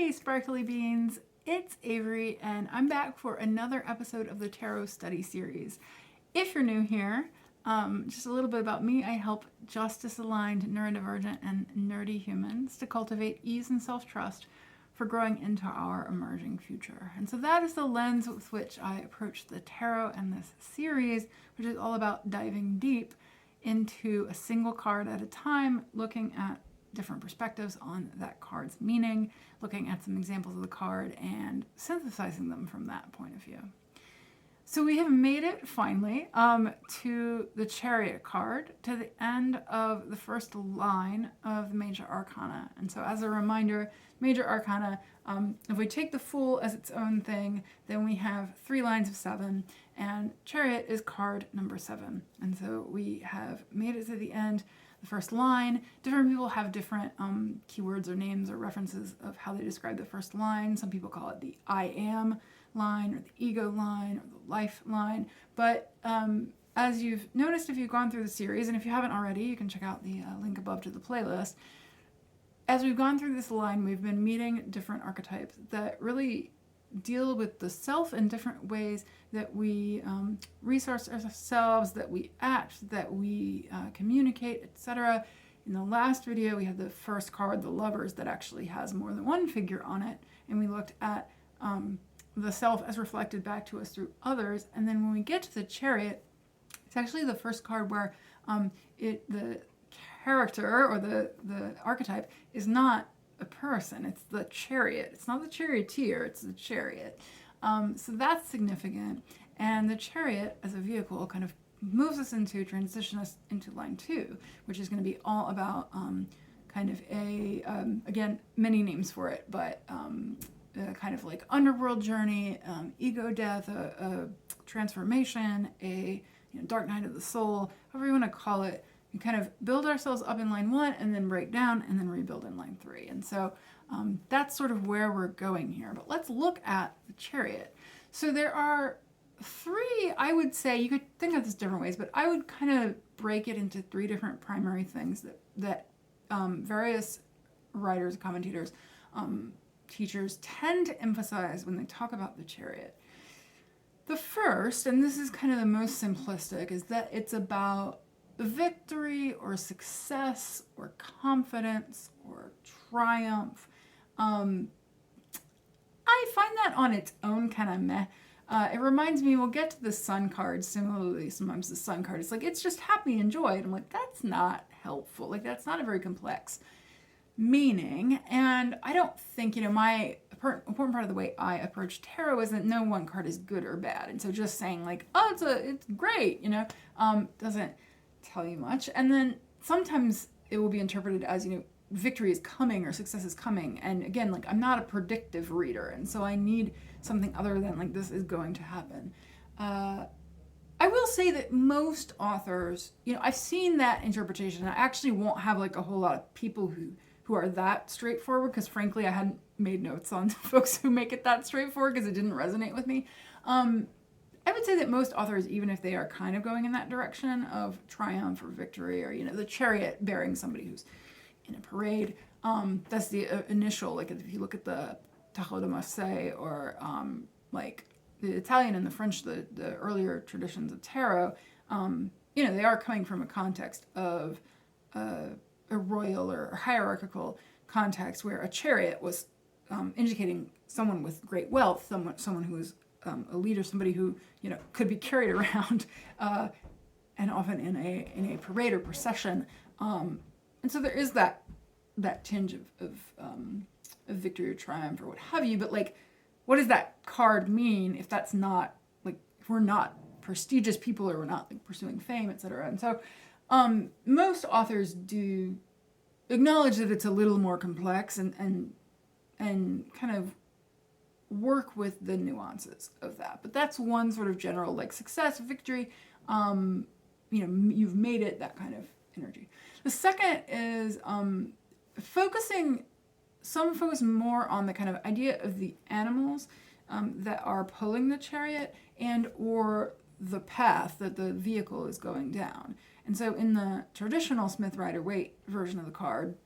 Hey sparkly beans, it's Avery and I'm back for another episode of the Tarot Study Series. If you're new here, just a little bit about me. I help justice-aligned, neurodivergent, and nerdy humans to cultivate ease and self-trust for growing into our emerging future. And so that is the lens with which I approach the tarot and this series, which is all about diving deep into a single card at a time, looking at different perspectives on that card's meaning, looking at some examples of the card and synthesizing them from that point of view. So we have made it finally to the Chariot card, to the end of the first line of the Major Arcana. And so as a reminder, Major Arcana, if we take the Fool as its own thing, then we have 3 lines of 7, and Chariot is card number 7. And so we have made it to the end. The first line, different people have different keywords or names or references of how they describe the first line. Some people call it the I am line or the ego line or the life line. But as you've noticed if you've gone through the series, and if you haven't already, you can check out the link above to the playlist. As we've gone through this line, we've been meeting different archetypes that really deal with the self in different ways that we resource ourselves, that we act, that we communicate, etc. In the last video, we had the first card, the Lovers, that actually has more than one figure on it, and we looked at the self as reflected back to us through others. And then when we get to the Chariot, it's actually the first card where the character or the archetype is not a person, it's the chariot. It's not the charioteer, it's the chariot. So that's significant. And the Chariot as a vehicle kind of moves us into, transition us into line 2, which is going to be all about kind of a, again, many names for it, but kind of like underworld journey, ego death, a transformation, a dark night of the soul, however you want to call it. We kind of build ourselves up in line 1 and then break down and then rebuild in line 3. And so that's sort of where we're going here. But let's look at the Chariot. So there are 3, I would say, you could think of this different ways, but I would kind of break it into 3 different primary things that various writers, commentators, teachers tend to emphasize when they talk about the Chariot. The first, and this is kind of the most simplistic, is that it's about victory or success or confidence or triumph. I find that on its own kind of meh. It reminds me, we'll get to the Sun card. Similarly, sometimes the Sun card is like, it's just happy and joy. And I'm like, that's not helpful. Like, that's not a very complex meaning. And I don't think, my important part of the way I approach tarot is that no one card is good or bad. And so just saying like, oh, it's great, doesn't tell you much. And then sometimes it will be interpreted as, victory is coming or success is coming. And again, like, I'm not a predictive reader, and so I need something other than like, this is going to happen. I will say that most authors, I've seen that interpretation. I actually won't have like a whole lot of people who are that straightforward, because frankly, I hadn't made notes on folks who make it that straightforward because it didn't resonate with me. I would say that most authors, even if they are kind of going in that direction of triumph or victory, or, the Chariot bearing somebody who's in a parade, that's the initial, like if you look at the Tarot de Marseille or like the Italian and the French, the earlier traditions of tarot, they are coming from a context of a royal or hierarchical context where a chariot was indicating someone with great wealth, someone who was a leader, somebody who could be carried around, and often in a parade or procession, and so there is that tinge of victory or triumph or what have you. But like, what does that card mean if that's not like, if we're not prestigious people or we're not like pursuing fame, etc. And so most authors do acknowledge that it's a little more complex and kind of work with the nuances of that. But that's one sort of general, like, success, victory, you've made it, that kind of energy. The second is focus more on the kind of idea of the animals that are pulling the chariot and or the path that the vehicle is going down. And so in the traditional Smith-Rider-Waite version of the card,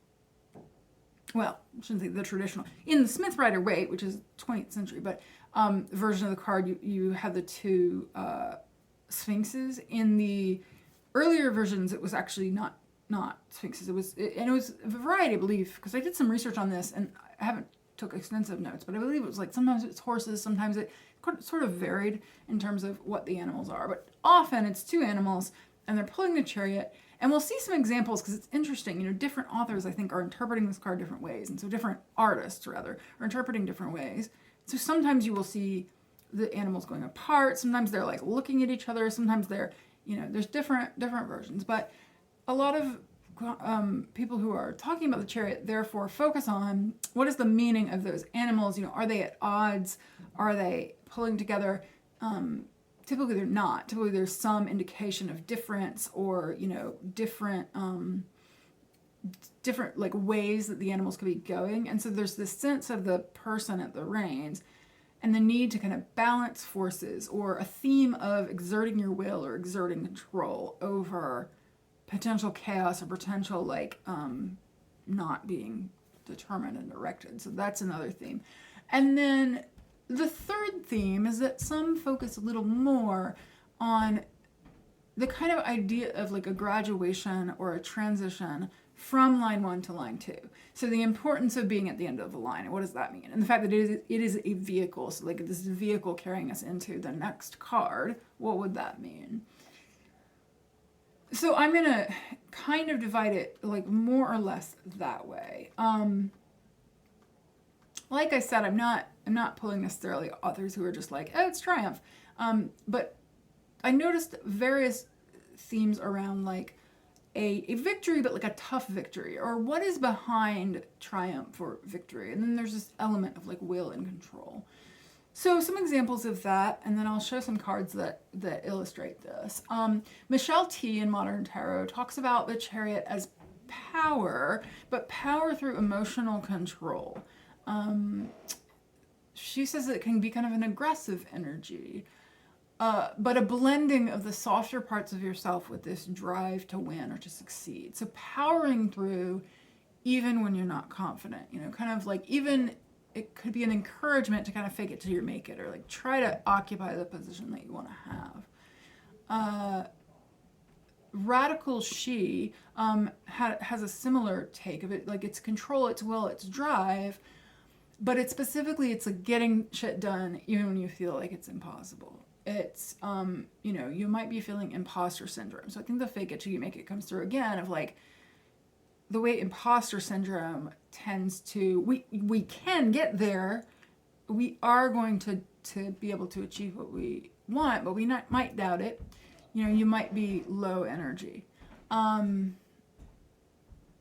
well, I shouldn't say the traditional, in the Smith Rider-Waite, which is 20th century, but version of the card, you have the two sphinxes. In the earlier versions, it was actually not sphinxes. It was a variety, I believe, because I did some research on this, and I haven't took extensive notes, but I believe it was like sometimes it's horses, sometimes it sort of varied in terms of what the animals are, but often it's two animals and they're pulling the chariot. And we'll see some examples because it's interesting. You know, different authors, I think, are interpreting this card different ways. And so different artists, rather, are interpreting different ways. So sometimes you will see the animals going apart. Sometimes they're like looking at each other. Sometimes they're, you know, there's different versions. But a lot of people who are talking about the chariot therefore focus on what is the meaning of those animals. You know, are they at odds? Are they pulling together? Typically they're not. Typically there's some indication of difference, or, you know, different like ways that the animals could be going. And so there's this sense of the person at the reins and the need to kind of balance forces, or a theme of exerting your will or exerting control over potential chaos or potential like not being determined and directed. So that's another theme. And then the third theme is that some focus a little more on the kind of idea of like a graduation or a transition from line 1 to line 2. So the importance of being at the end of the line, and what does that mean? And the fact that it is a vehicle, so like this vehicle carrying us into the next card, what would that mean? So I'm going to kind of divide it like more or less that way. Like I said, I'm not pulling necessarily authors who are just like, oh, it's triumph. But I noticed various themes around like a victory, but like a tough victory, or what is behind triumph or victory. And then there's this element of like will and control. So some examples of that, and then I'll show some cards that illustrate this. Michelle T. in Modern Tarot talks about the chariot as power, but power through emotional control. She says it can be kind of an aggressive energy, but a blending of the softer parts of yourself with this drive to win or to succeed. So powering through even when you're not confident, you know, kind of like even it could be an encouragement to kind of fake it till you make it, or like try to occupy the position that you want to have. Radical She has a similar take of it, like it's control, it's will, it's drive, but it's specifically, it's like getting shit done even when you feel like it's impossible. It's, you know, you might be feeling imposter syndrome. So I think the fake it till you make it comes through again of like the way imposter syndrome tends to, we can get there. We are going to be able to achieve what we want, but we might doubt it. You know, you might be low energy.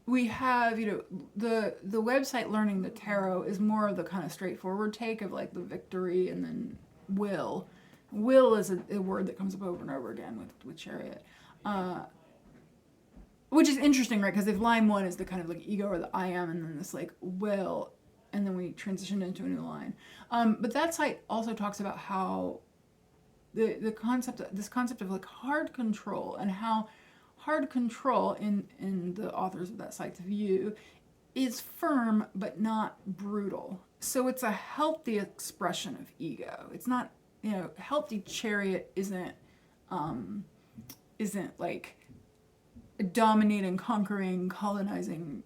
We have, you know, the website Learning the Tarot is more of the kind of straightforward take of like the victory, and then will. Will is a word that comes up over and over again with Chariot. Which is interesting, right? Because if line 1 is the kind of like ego or the I am, and then this like will, and then we transition into a new line. But that site also talks about how this concept of like hard control, and how hard control in the authors of that site's view is firm but not brutal. So it's a healthy expression of ego. It's not, you know, healthy chariot isn't like a dominating, conquering, colonizing,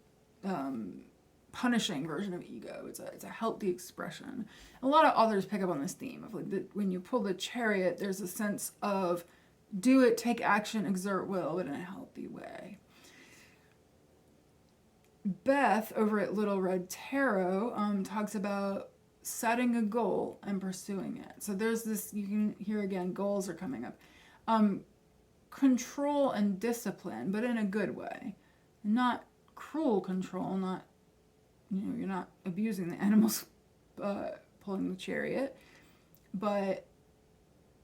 punishing version of ego. It's a healthy expression. A lot of authors pick up on this theme of like when you pull the chariot, there's a sense of do it, take action, exert will, but in a healthy way. Beth over at Little Red Tarot talks about setting a goal and pursuing it. So there's this, you can hear again, goals are coming up. Control and discipline, but in a good way. Not cruel control, not, you know, you're not abusing the animals pulling the chariot, but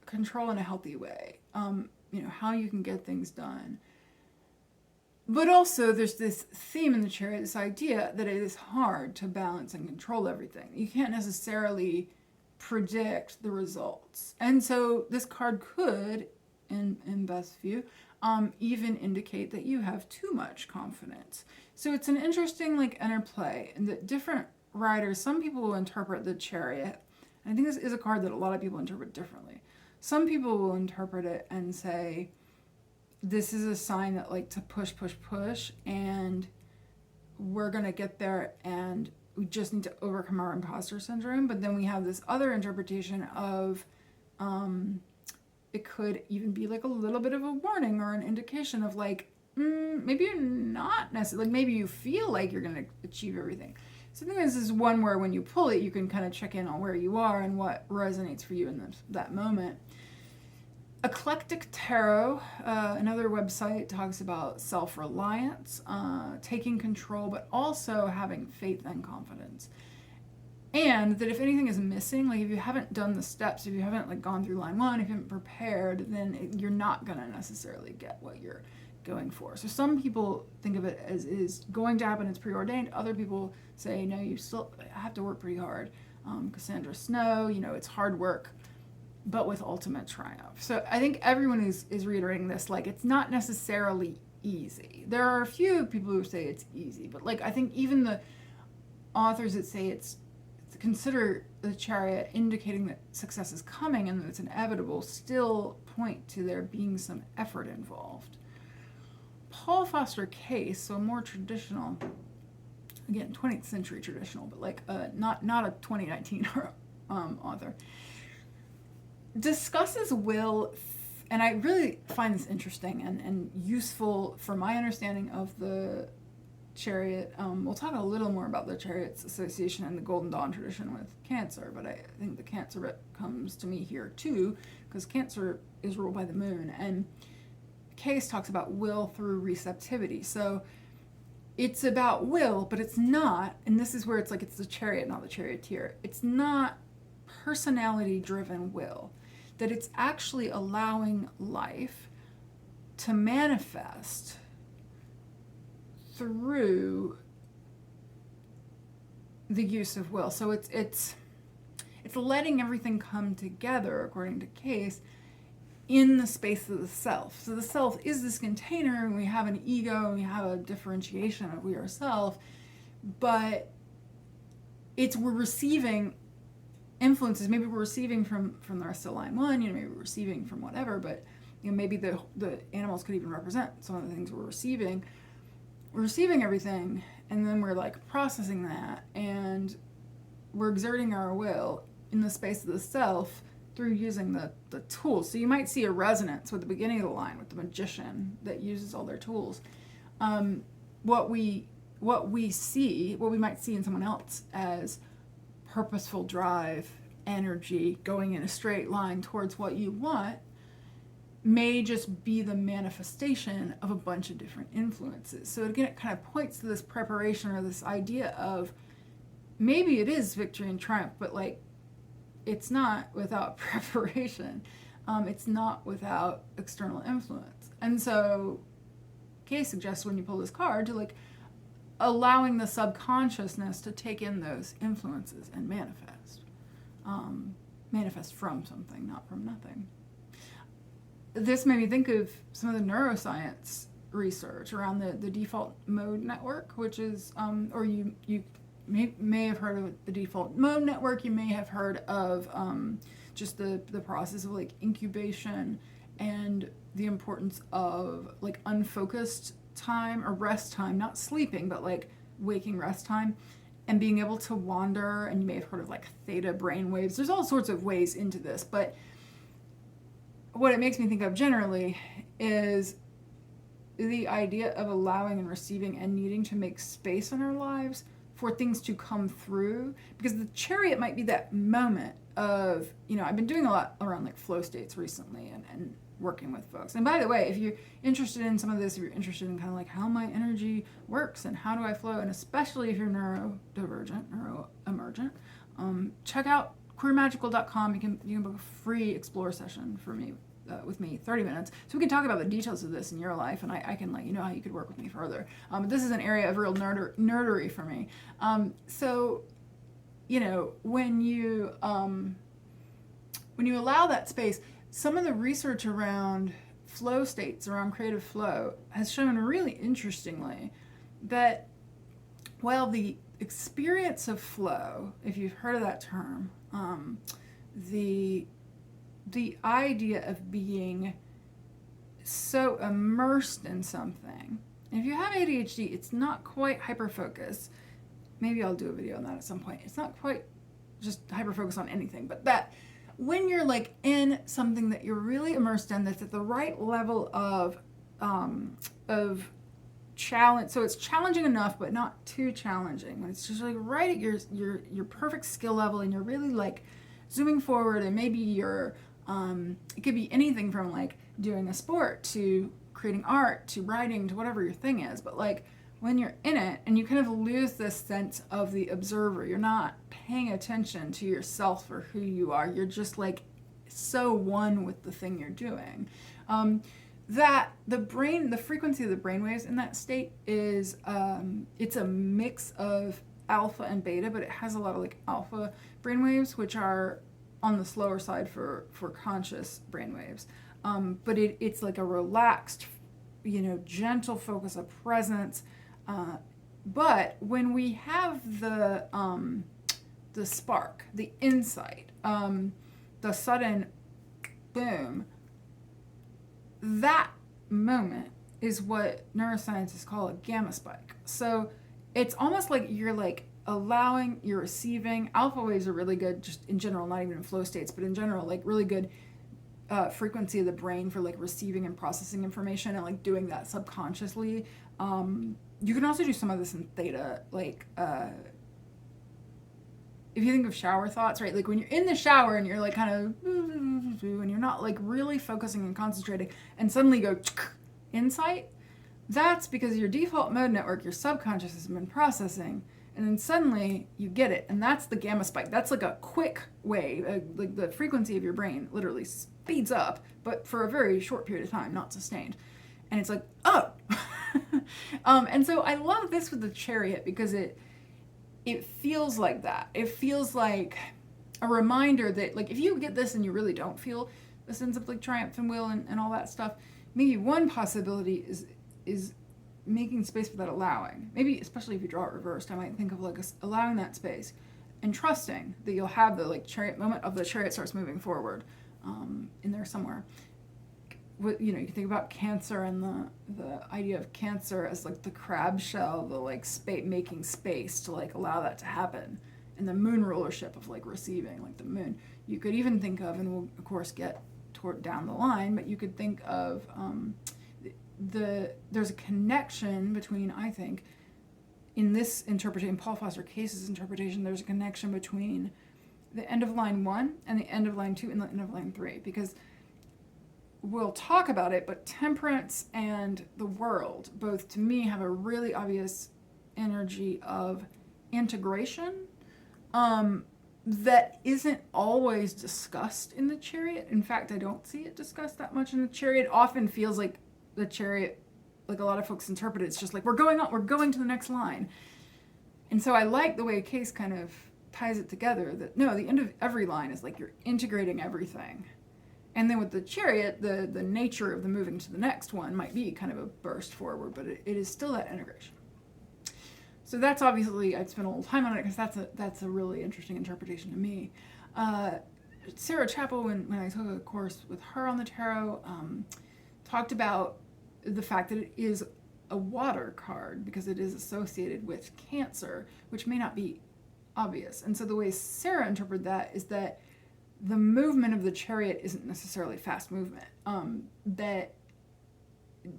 control in a healthy way. You know, how you can get things done. But also there's this theme in the chariot, this idea that it is hard to balance and control everything. You can't necessarily predict the results. And so this card could, in Beth's view, even indicate that you have too much confidence. So it's an interesting like interplay, and that different writers, some people will interpret the Chariot, and I think this is a card that a lot of people interpret differently. Some people will interpret it and say, this is a sign that like to push, push, push, and we're going to get there, and we just need to overcome our imposter syndrome. But then we have this other interpretation of, it could even be like a little bit of a warning or an indication of like, maybe you're not necessarily, like maybe you feel like you're going to achieve everything. So I think this is one where when you pull it, you can kind of check in on where you are and what resonates for you in that moment. Eclectic Tarot, another website, talks about self-reliance, taking control, but also having faith and confidence. And that if anything is missing, like if you haven't done the steps, if you haven't like gone through line one, if you haven't prepared, then you're not going to necessarily get what you're going for. So some people think of it as is going to happen, it's preordained. Other people say, no, you still have to work pretty hard. Cassandra Snow, it's hard work, but with ultimate triumph. So I think everyone is reiterating this, like it's not necessarily easy. There are a few people who say it's easy, but like I think even the authors that say it's consider the Chariot indicating that success is coming and that it's inevitable still point to there being some effort involved. Paul Foster Case, so more traditional, again 20th century traditional, but like not a 2019 author, discusses will, and I really find this interesting and useful for my understanding of the Chariot. We'll talk a little more about the Chariot's association and the Golden Dawn tradition with Cancer, but I think the Cancer bit comes to me here too, because Cancer is ruled by the moon, and Case talks about will through receptivity. So it's about will, but it's not, and this is where it's like it's the Chariot, not the charioteer. It's not personality-driven will, that it's actually allowing life to manifest through the use of will. So it's letting everything come together, according to Case, in the space of the self. So the self is this container, and we have an ego, and we have a differentiation of we ourself, but we're receiving influences. Maybe we're receiving from the rest of line one, maybe we're receiving from whatever, but maybe the animals could even represent some of the things we're receiving. We're receiving everything, and then we're like processing that, and we're exerting our will in the space of the self through using the tools. So you might see a resonance with the beginning of the line with the magician that uses all their tools. What we might see in someone else as purposeful drive, energy, going in a straight line towards what you want, may just be the manifestation of a bunch of different influences. So again, it kind of points to this preparation or this idea of maybe it is victory and triumph, but like it's not without preparation. It's not without external influence. And so Kay suggests when you pull this card to like allowing the subconsciousness to take in those influences and manifest. Manifest from something, not from nothing. This made me think of some of the neuroscience research around the default mode network, which is, or you may have heard of the default mode network. You may have heard of just the process of like incubation and the importance of like unfocused time or rest time, not sleeping, but like waking rest time, and being able to wander. And you may have heard of like theta brain waves. There's all sorts of ways into this, but what it makes me think of generally is the idea of allowing and receiving and needing to make space in our lives for things to come through, because the Chariot might be that moment of, I've been doing a lot around like flow states recently and working with folks. And by the way, if you're interested in some of this, if you're interested in kind of like how my energy works and how do I flow, and especially if you're neurodivergent, neuroemergent, check out queermagical.com. You can book a free explore session for me, with me, 30 minutes. So we can talk about the details of this in your life, and I can let you know how you could work with me further. But this is an area of real nerdery for me. So, when you allow that space, some of the research around flow states, around creative flow, has shown really interestingly that Well, the experience of flow, if you've heard of that term, the idea of being so immersed in something. And if you have ADHD, it's not quite hyperfocus. Maybe I'll do a video on that at some point. It's not quite just hyperfocus on anything, but that when you're like in something that you're really immersed in, that's at the right level of challenge. So it's challenging enough, but not too challenging. When it's just like right at your perfect skill level, and you're really like zooming forward, and maybe you're it could be anything from like doing a sport to creating art to writing to whatever your thing is. But like when you're in it and you kind of lose this sense of the observer, you're not paying attention to yourself or who you are. You're just like so one with the thing you're doing. That the frequency of the brainwaves in that state is, it's a mix of alpha and beta, but it has a lot of like alpha brainwaves, which are on the slower side for conscious brainwaves. But it's like a relaxed, gentle focus, a presence. But when we have the spark, the insight, the sudden boom, that moment is what neuroscientists call a gamma spike. So it's almost like you're like allowing, you're receiving. Alpha waves are really good just in general, not even in flow states, but in general, like really good frequency of the brain for like receiving and processing information and like doing that subconsciously. You can also do some of this in theta, like if you think of shower thoughts, right? Like when you're in the shower and you're like kind of, and you're not like really focusing and concentrating, and suddenly you go insight, that's because your default mode network, your subconscious, has been processing, and then suddenly you get it, and that's the gamma spike. That's like a quick wave, like the frequency of your brain literally speeds up, but for a very short period of time, not sustained. And it's like, oh. And so I love this with the Chariot because it feels like that. It feels like a reminder that, like, if you get this and you really don't feel the sense of like triumph and will and all that stuff, maybe one possibility is making space for that, allowing. Maybe especially if you draw it reversed, I might think of like allowing that space and trusting that you'll have the like Chariot moment of the Chariot starts moving forward in there somewhere. You can think about Cancer and the idea of Cancer as like the crab shell, the like making space to like allow that to happen, and the moon rulership of like receiving, like the moon. You could even think of, and we'll of course get toward down the line, but you could think of there's a connection between, I think, in this interpretation, Paul Foster Case's interpretation, there's a connection between the end of line 1 and the end of line 2 and the end of line 3, because we'll talk about it, but temperance and the world, both to me, have a really obvious energy of integration that isn't always discussed in the Chariot. In fact, I don't see it discussed that much in the Chariot. It often feels like the Chariot, like a lot of folks interpret it, it's just like, we're going to the next line. And so I like the way Case kind of ties it together, that no, the end of every line is like you're integrating everything. And then with the Chariot, the nature of the moving to the next one might be kind of a burst forward, but it is still that integration. So that's obviously, I'd spent a little time on it because that's a really interesting interpretation to me. Sarah Chappell, when I took a course with her on the tarot, talked about the fact that it is a water card because it is associated with Cancer, which may not be obvious. And so the way Sarah interpreted that is that the movement of the Chariot isn't necessarily fast movement. That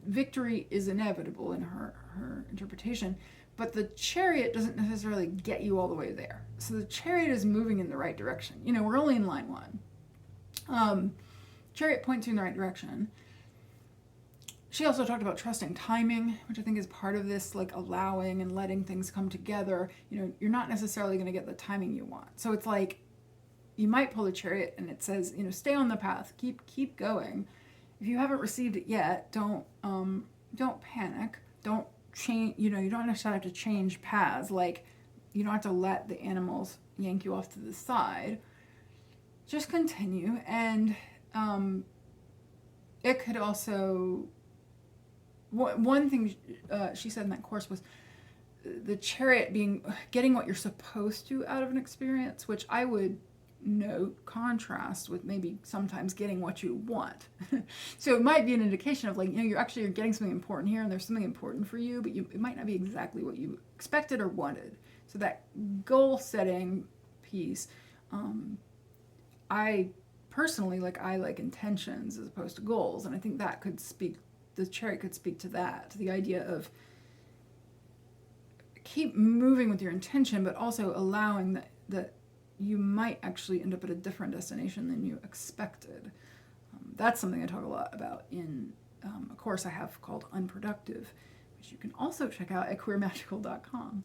victory is inevitable in her interpretation, but the Chariot doesn't necessarily get you all the way there. So the Chariot is moving in the right direction. We're only in line 1. Chariot points you in the right direction. She also talked about trusting timing, which I think is part of this, like allowing and letting things come together. You're not necessarily going to get the timing you want. So it's like, you might pull the Chariot and it says, stay on the path, keep going. If you haven't received it yet, don't panic. Don't change, you don't necessarily have to change paths. Like, you don't have to let the animals yank you off to the side. Just continue. And it could also, one thing she said in that course was the Chariot being getting what you're supposed to out of an experience, which I would note contrast with maybe sometimes getting what you want. So it might be an indication of like, you're getting something important here, and there's something important for you, but it might not be exactly what you expected or wanted. So that goal setting piece, I personally I like intentions as opposed to goals, and I think that the Chariot could speak to that, to the idea of keep moving with your intention, but also allowing that you might actually end up at a different destination than you expected. That's something I talk a lot about in a course I have called Unproductive, which you can also check out at queermagical.com.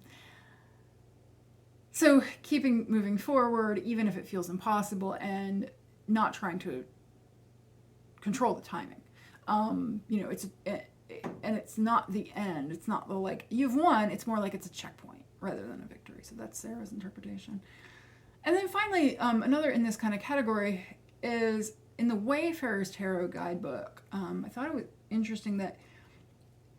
So keeping moving forward, even if it feels impossible, and not trying to control the timing. It's not the end. It's not the you've won. It's more like it's a checkpoint rather than a victory. So that's Sarah's interpretation. And then finally, another in this kind of category is in the Wayfarer's Tarot guidebook. I thought it was interesting that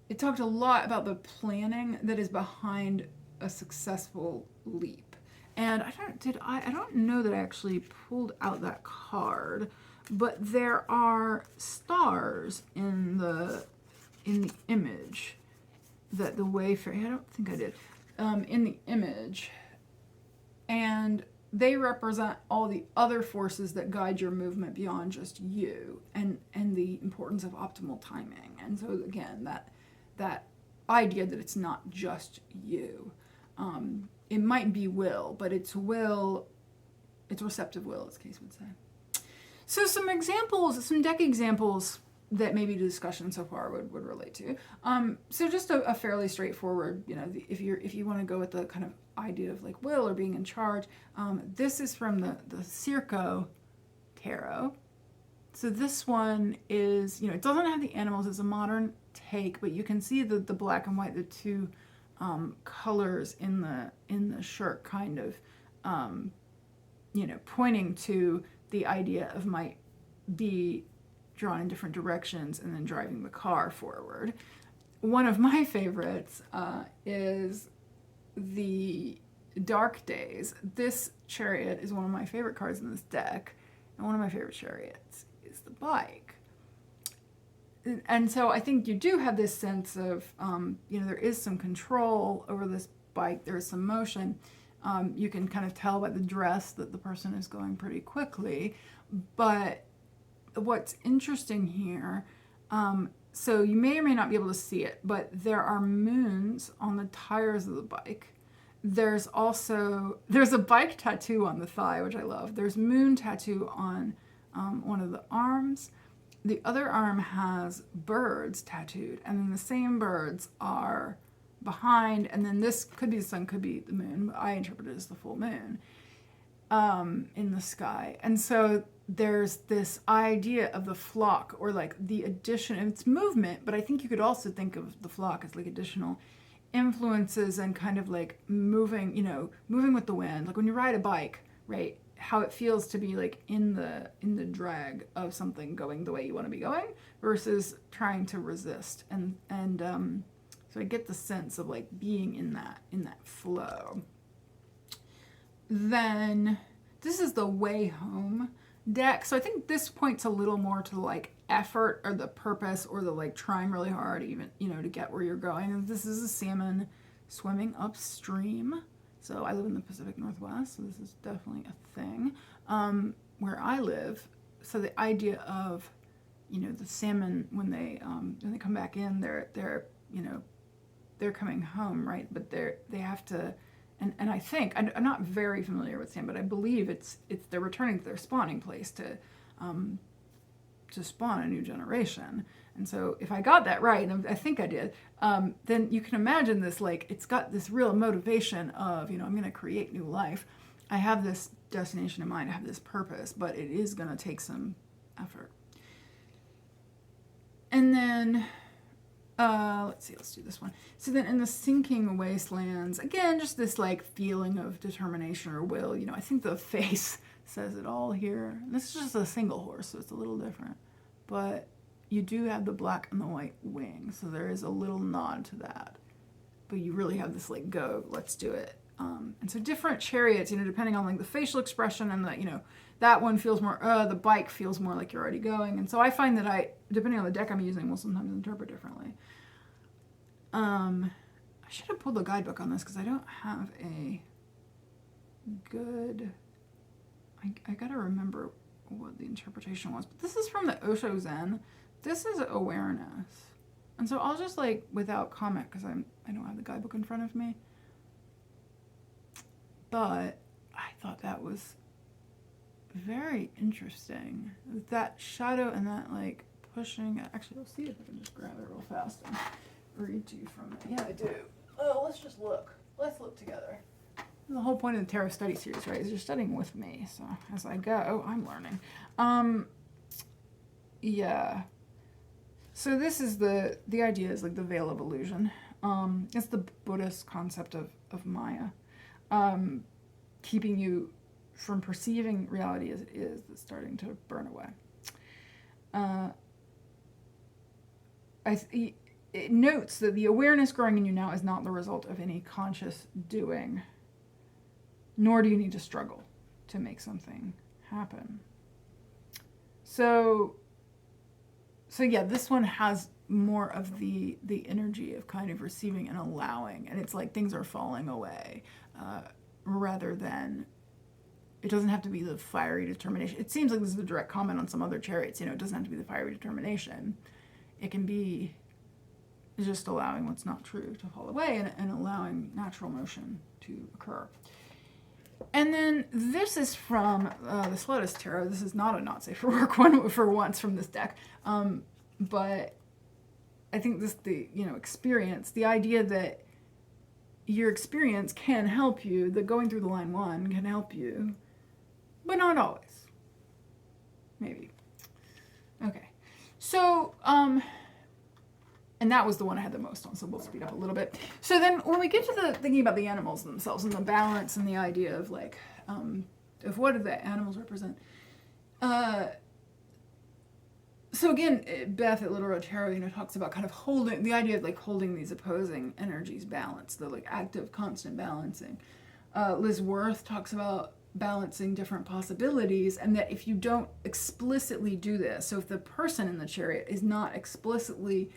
it talked a lot about the planning that is behind a successful leap. And I don't know that I actually pulled out that card, but there are stars in the image that the Wayfarer, I don't think I did, in the image, and they represent all the other forces that guide your movement beyond just you, and the importance of optimal timing. And so again, that idea that it's not just you. It might be will, but it's receptive will, as Case would say. So some deck examples that maybe the discussion so far would relate to. So just a fairly straightforward, if you want to go with the kind of idea of will or being in charge, this is from the Circo Tarot. So this one is, it doesn't have the animals, it's a modern take, but you can see the black and white, the two colors in the shirt kind of, pointing to the idea of might be drawn in different directions and then driving the car forward. One of my favorites is the Dark Days. This Chariot is one of my favorite cards in this deck, and one of my favorite chariots is the bike. And so I think you do have this sense of, there is some control over this bike, there is some motion. You can kind of tell by the dress that the person is going pretty quickly, but what's interesting here, so you may or may not be able to see it, but there are moons on the tires of the bike. There's a bike tattoo on the thigh, which I love. There's moon tattoo on one of the arms. The other arm has birds tattooed, and then the same birds are behind, and then this could be the sun, could be the moon, but I interpret it as the full moon in the sky. And so there's this idea of the flock, or the addition, and it's movement, but I think you could also think of the flock as additional influences and kind of moving with the wind. When you ride a bike, right? How it feels to be in the drag of something going the way you want to be going versus trying to resist. And so I get the sense of being in that flow. Then this is the Way Home deck. So I think this points a little more to effort or the purpose or the trying really hard even, to get where you're going. And this is a salmon swimming upstream. So I live in the Pacific Northwest, so this is definitely a thing where I live. So the idea of, the salmon when they come back in, they're coming home, right? But they have to, and I think I'm not very familiar with salmon, but I believe they're returning to their spawning place to spawn a new generation. And so if I got that right, and I think I did, then you can imagine this, it's got this real motivation of, I'm going to create new life. I have this destination in mind, I have this purpose, but it is going to take some effort. And then, let's do this one. So then in the Sinking Wastelands, again, just this feeling of determination or will, I think the face says it all here. This is just a single horse, so it's a little different. But you do have the black and the white wing, so there is a little nod to that. you really have this like, go, let's do it. And so different chariots, depending on like the facial expression and the, that one feels more, the bike feels more like you're already going. And so I find that depending on the deck I'm using, will sometimes interpret differently. I should have pulled the guidebook on this because I don't have a good, I gotta remember what the interpretation was. But this is from the Osho Zen. This is awareness. And so I'll just like, without comment, because I don't have the guidebook in front of me. But I thought that was very interesting. That shadow and that like pushing. Actually, let's see if I can just grab it real fast and read to you from it. Yeah, I do. Oh, let's just look. Let's look together. The whole point of the Tarot Study Series, right, is you're studying with me. So as I go, I'm learning. Yeah. So this is the idea is like the veil of illusion. It's the Buddhist concept of Maya. Keeping you from perceiving reality as it is, that's starting to burn away. It notes that the awareness growing in you now is not the result of any conscious doing, nor do you need to struggle to make something happen. So yeah, this one has more of the energy of kind of receiving and allowing, and it's like things are falling away, rather than, it doesn't have to be the fiery determination. It seems like this is a direct comment on some other chariots, it doesn't have to be the fiery determination. It can be just allowing what's not true to fall away and allowing natural motion to occur. And then this is from the Slotus Tarot. This is not a not safe for work one for once from this deck. But I think this, experience, the idea that your experience can help you, that going through the line one can help you, but not always. Maybe. Okay. So, and that was the one I had the most on, so we'll speed up a little bit. So then when we get to the thinking about the animals themselves and the balance and the idea of like, of what do the animals represent? So again, Beth at Little Red Tarot, talks about kind of holding, the idea of like holding these opposing energies balanced, the like active, constant balancing. Liz Worth talks about balancing different possibilities, and that if you don't explicitly do this, so if the person in the chariot is not explicitly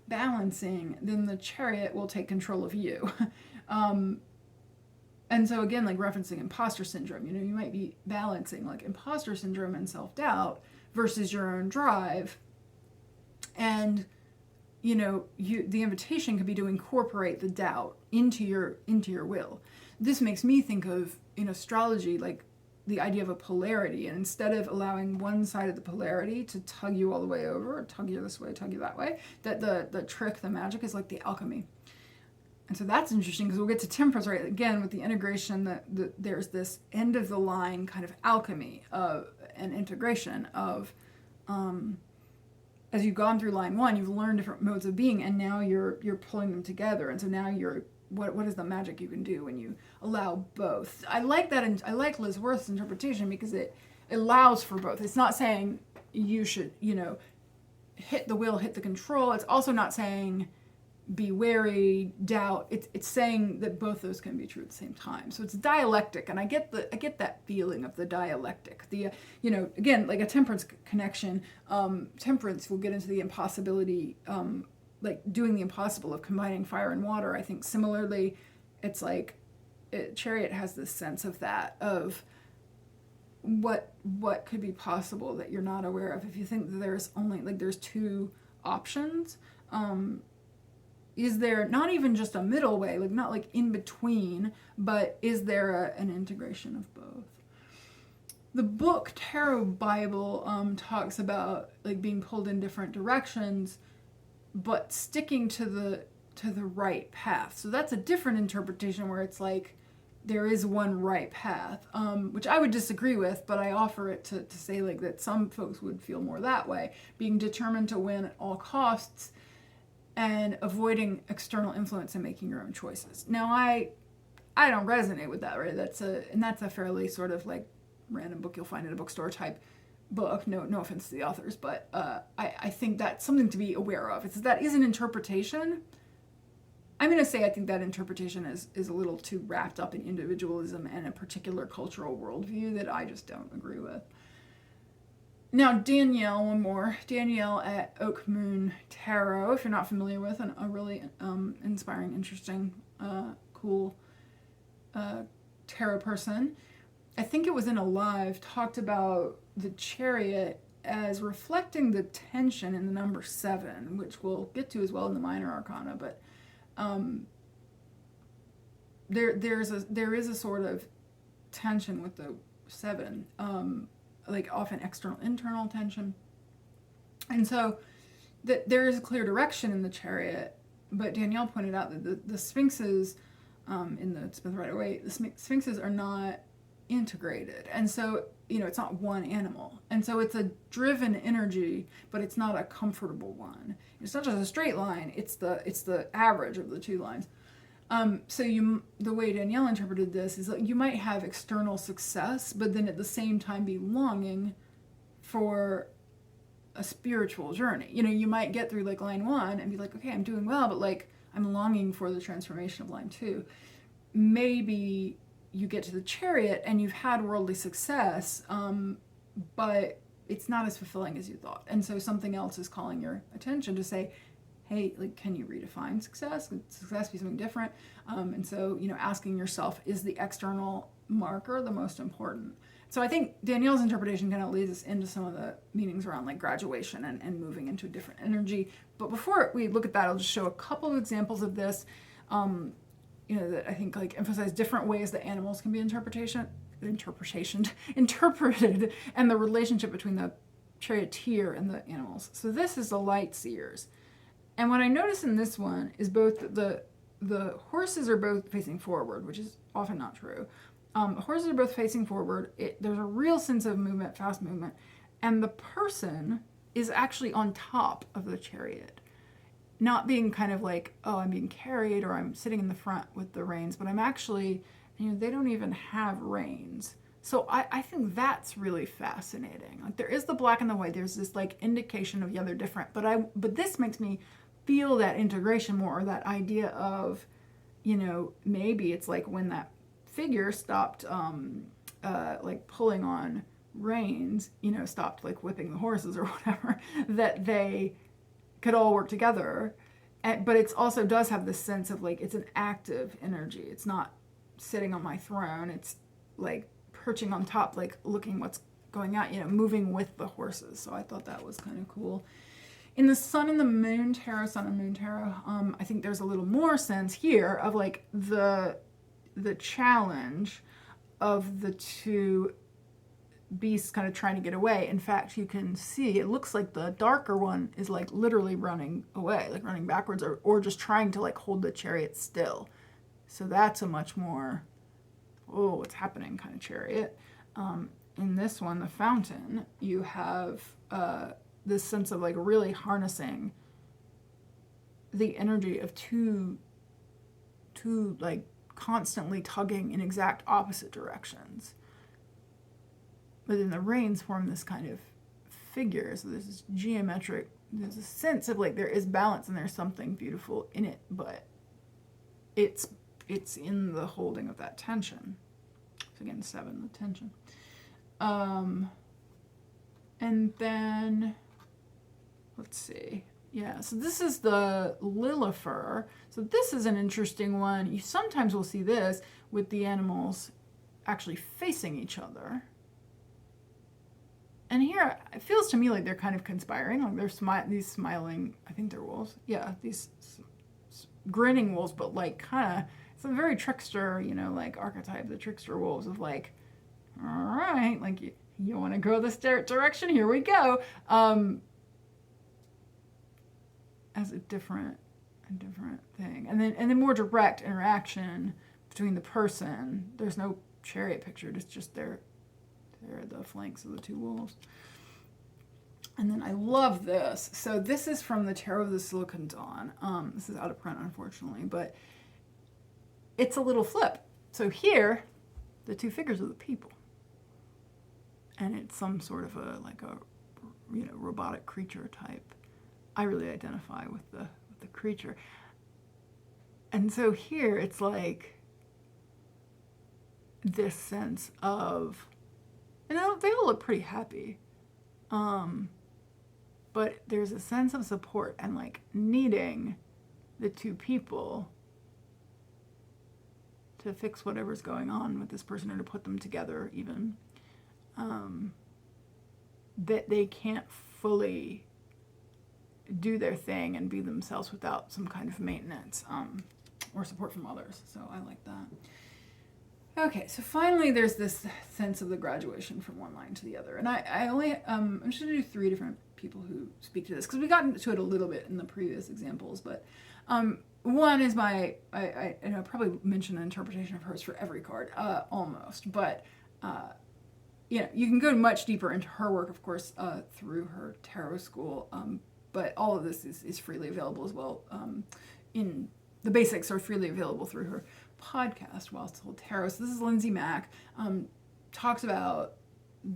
balancing, then the chariot will take control of you. And so again, like referencing imposter syndrome, you might be balancing like imposter syndrome and self-doubt versus your own drive. And, the invitation could be to incorporate the doubt into your will. This makes me think of, in astrology, like the idea of a polarity. And instead of allowing one side of the polarity to tug you all the way over, or tug you this way, tug you that way, that the trick, the magic is like the alchemy. And so that's interesting because we'll get to temperance, right? Again, with the integration, that there's this end of the line kind of alchemy and integration of, as you've gone through line one, you've learned different modes of being, and now you're pulling them together. And so now what is the magic you can do when you allow both? I like that, and I like Liz Worth's interpretation because it allows for both. It's not saying you should, hit the will, hit the control. It's also not saying be wary, doubt. It's saying that both those can be true at the same time. So it's dialectic, and I get that feeling of the dialectic. The again, like a temperance connection. Temperance will get into the impossibility, like doing the impossible of combining fire and water. I think similarly, it's like Chariot has this sense of that, of what could be possible that you're not aware of. If you think that there's only there's two options. Is there not even just a middle way, like not like in between, but is there an integration of both? The book Tarot Bible talks about like being pulled in different directions, but sticking to the right path. So that's a different interpretation where it's like there is one right path, which I would disagree with, but I offer it to say like that some folks would feel more that way, being determined to win at all costs and avoiding external influence and making your own choices. Now, I don't resonate with that, right? That's a fairly sort of like random book you'll find at a bookstore type book. No offense to the authors, but I think that's something to be aware of. That is an interpretation, I'm going to say I think that interpretation is a little too wrapped up in individualism and a particular cultural worldview that I just don't agree with. Now, Danielle, one more. Danielle at Oak Moon Tarot, if you're not familiar with, a really inspiring, interesting, cool tarot person. I think it was in a live, talked about the Chariot as reflecting the tension in the number 7, which we'll get to as well in the minor arcana, but there is a sort of tension with the 7, like often external, internal tension. And so there is a clear direction in the Chariot, but Danielle pointed out that the Sphinxes, in the Smith Rider-Waite, the Sphinxes are not integrated. And so, it's not one animal. And so it's a driven energy, but it's not a comfortable one. It's not just a straight line, it's the average of the two lines. So the way Danielle interpreted this is that you might have external success, but then at the same time be longing for a spiritual journey. You might get through like line 1 and be like, okay, I'm doing well, but like I'm longing for the transformation of line 2. Maybe you get to the Chariot and you've had worldly success, but it's not as fulfilling as you thought. And so something else is calling your attention to say, hey, like, can you redefine success? Could success be something different? And so, asking yourself, is the external marker the most important? So I think Danielle's interpretation kind of leads us into some of the meanings around like graduation and moving into a different energy. But before we look at that, I'll just show a couple of examples of this, that I think like emphasize different ways that animals can be interpreted, and the relationship between the charioteer and the animals. So this is the light seers. And what I notice in this one is both the horses are both facing forward, which is often not true. Horses are both facing forward. There's a real sense of movement, fast movement, and the person is actually on top of the chariot, not being kind of like, oh, I'm being carried or I'm sitting in the front with the reins, but I'm actually, they don't even have reins. So I think that's really fascinating. Like there is the black and the white. There's this like indication of, they're different. But this makes me feel that integration more, or that idea of, maybe it's like when that figure stopped like pulling on reins, stopped like whipping the horses or whatever, that they could all work together. But it also does have this sense of like, it's an active energy. It's not sitting on my throne. It's like perching on top, like looking what's going on, moving with the horses. So I thought that was kind of cool. In the Sun and the Moon Tarot, Sun and Moon Tarot, I think there's a little more sense here of like the challenge of the two beasts kind of trying to get away. In fact, you can see, it looks like the darker one is like literally running away, like running backwards, or just trying to like hold the chariot still. So that's a much more, oh, what's happening kind of chariot. In this one, the Fountain, you have this sense of like really harnessing the energy of two like constantly tugging in exact opposite directions. But then the reins form this kind of figure. So there's this geometric, there's a sense of like there is balance and there's something beautiful in it, but it's in the holding of that tension. So again, 7, the tension. And then, let's see. Yeah, so this is the Lilifer. So this is an interesting one. You sometimes will see this with the animals actually facing each other. And here, it feels to me like they're kind of conspiring. Like they're these smiling, I think they're wolves. Yeah, these grinning wolves, but like kind of, it's a very trickster, like archetype, the trickster wolves of like, all right, like you want to go this direction? Here we go. As a different thing. And then more direct interaction between the person. There's no chariot pictured, it's just they're the flanks of the two wolves. And then I love this. So this is from the Tarot of the Silicon Dawn. This is out of print, unfortunately, but it's a little flip. So here, the two figures are the people. And it's some sort of a robotic creature type. I really identify with the creature. And so here it's like this sense of, they all look pretty happy. But there's a sense of support and like needing the two people to fix whatever's going on with this person, or to put them together even. That they can't fully do their thing and be themselves without some kind of maintenance or support from others. So I like that. Okay, so finally there's this sense of the graduation from one line to the other. And I only, I'm just going to do 3 different people who speak to this, because we got into it a little bit in the previous examples. But one is I probably mentioned an interpretation of hers for every card, almost. But, you can go much deeper into her work, of course, through her tarot school. But all of this is freely available as well. In the basics are freely available through her podcast, While Told Tarot. So this is Lindsay Mack, talks about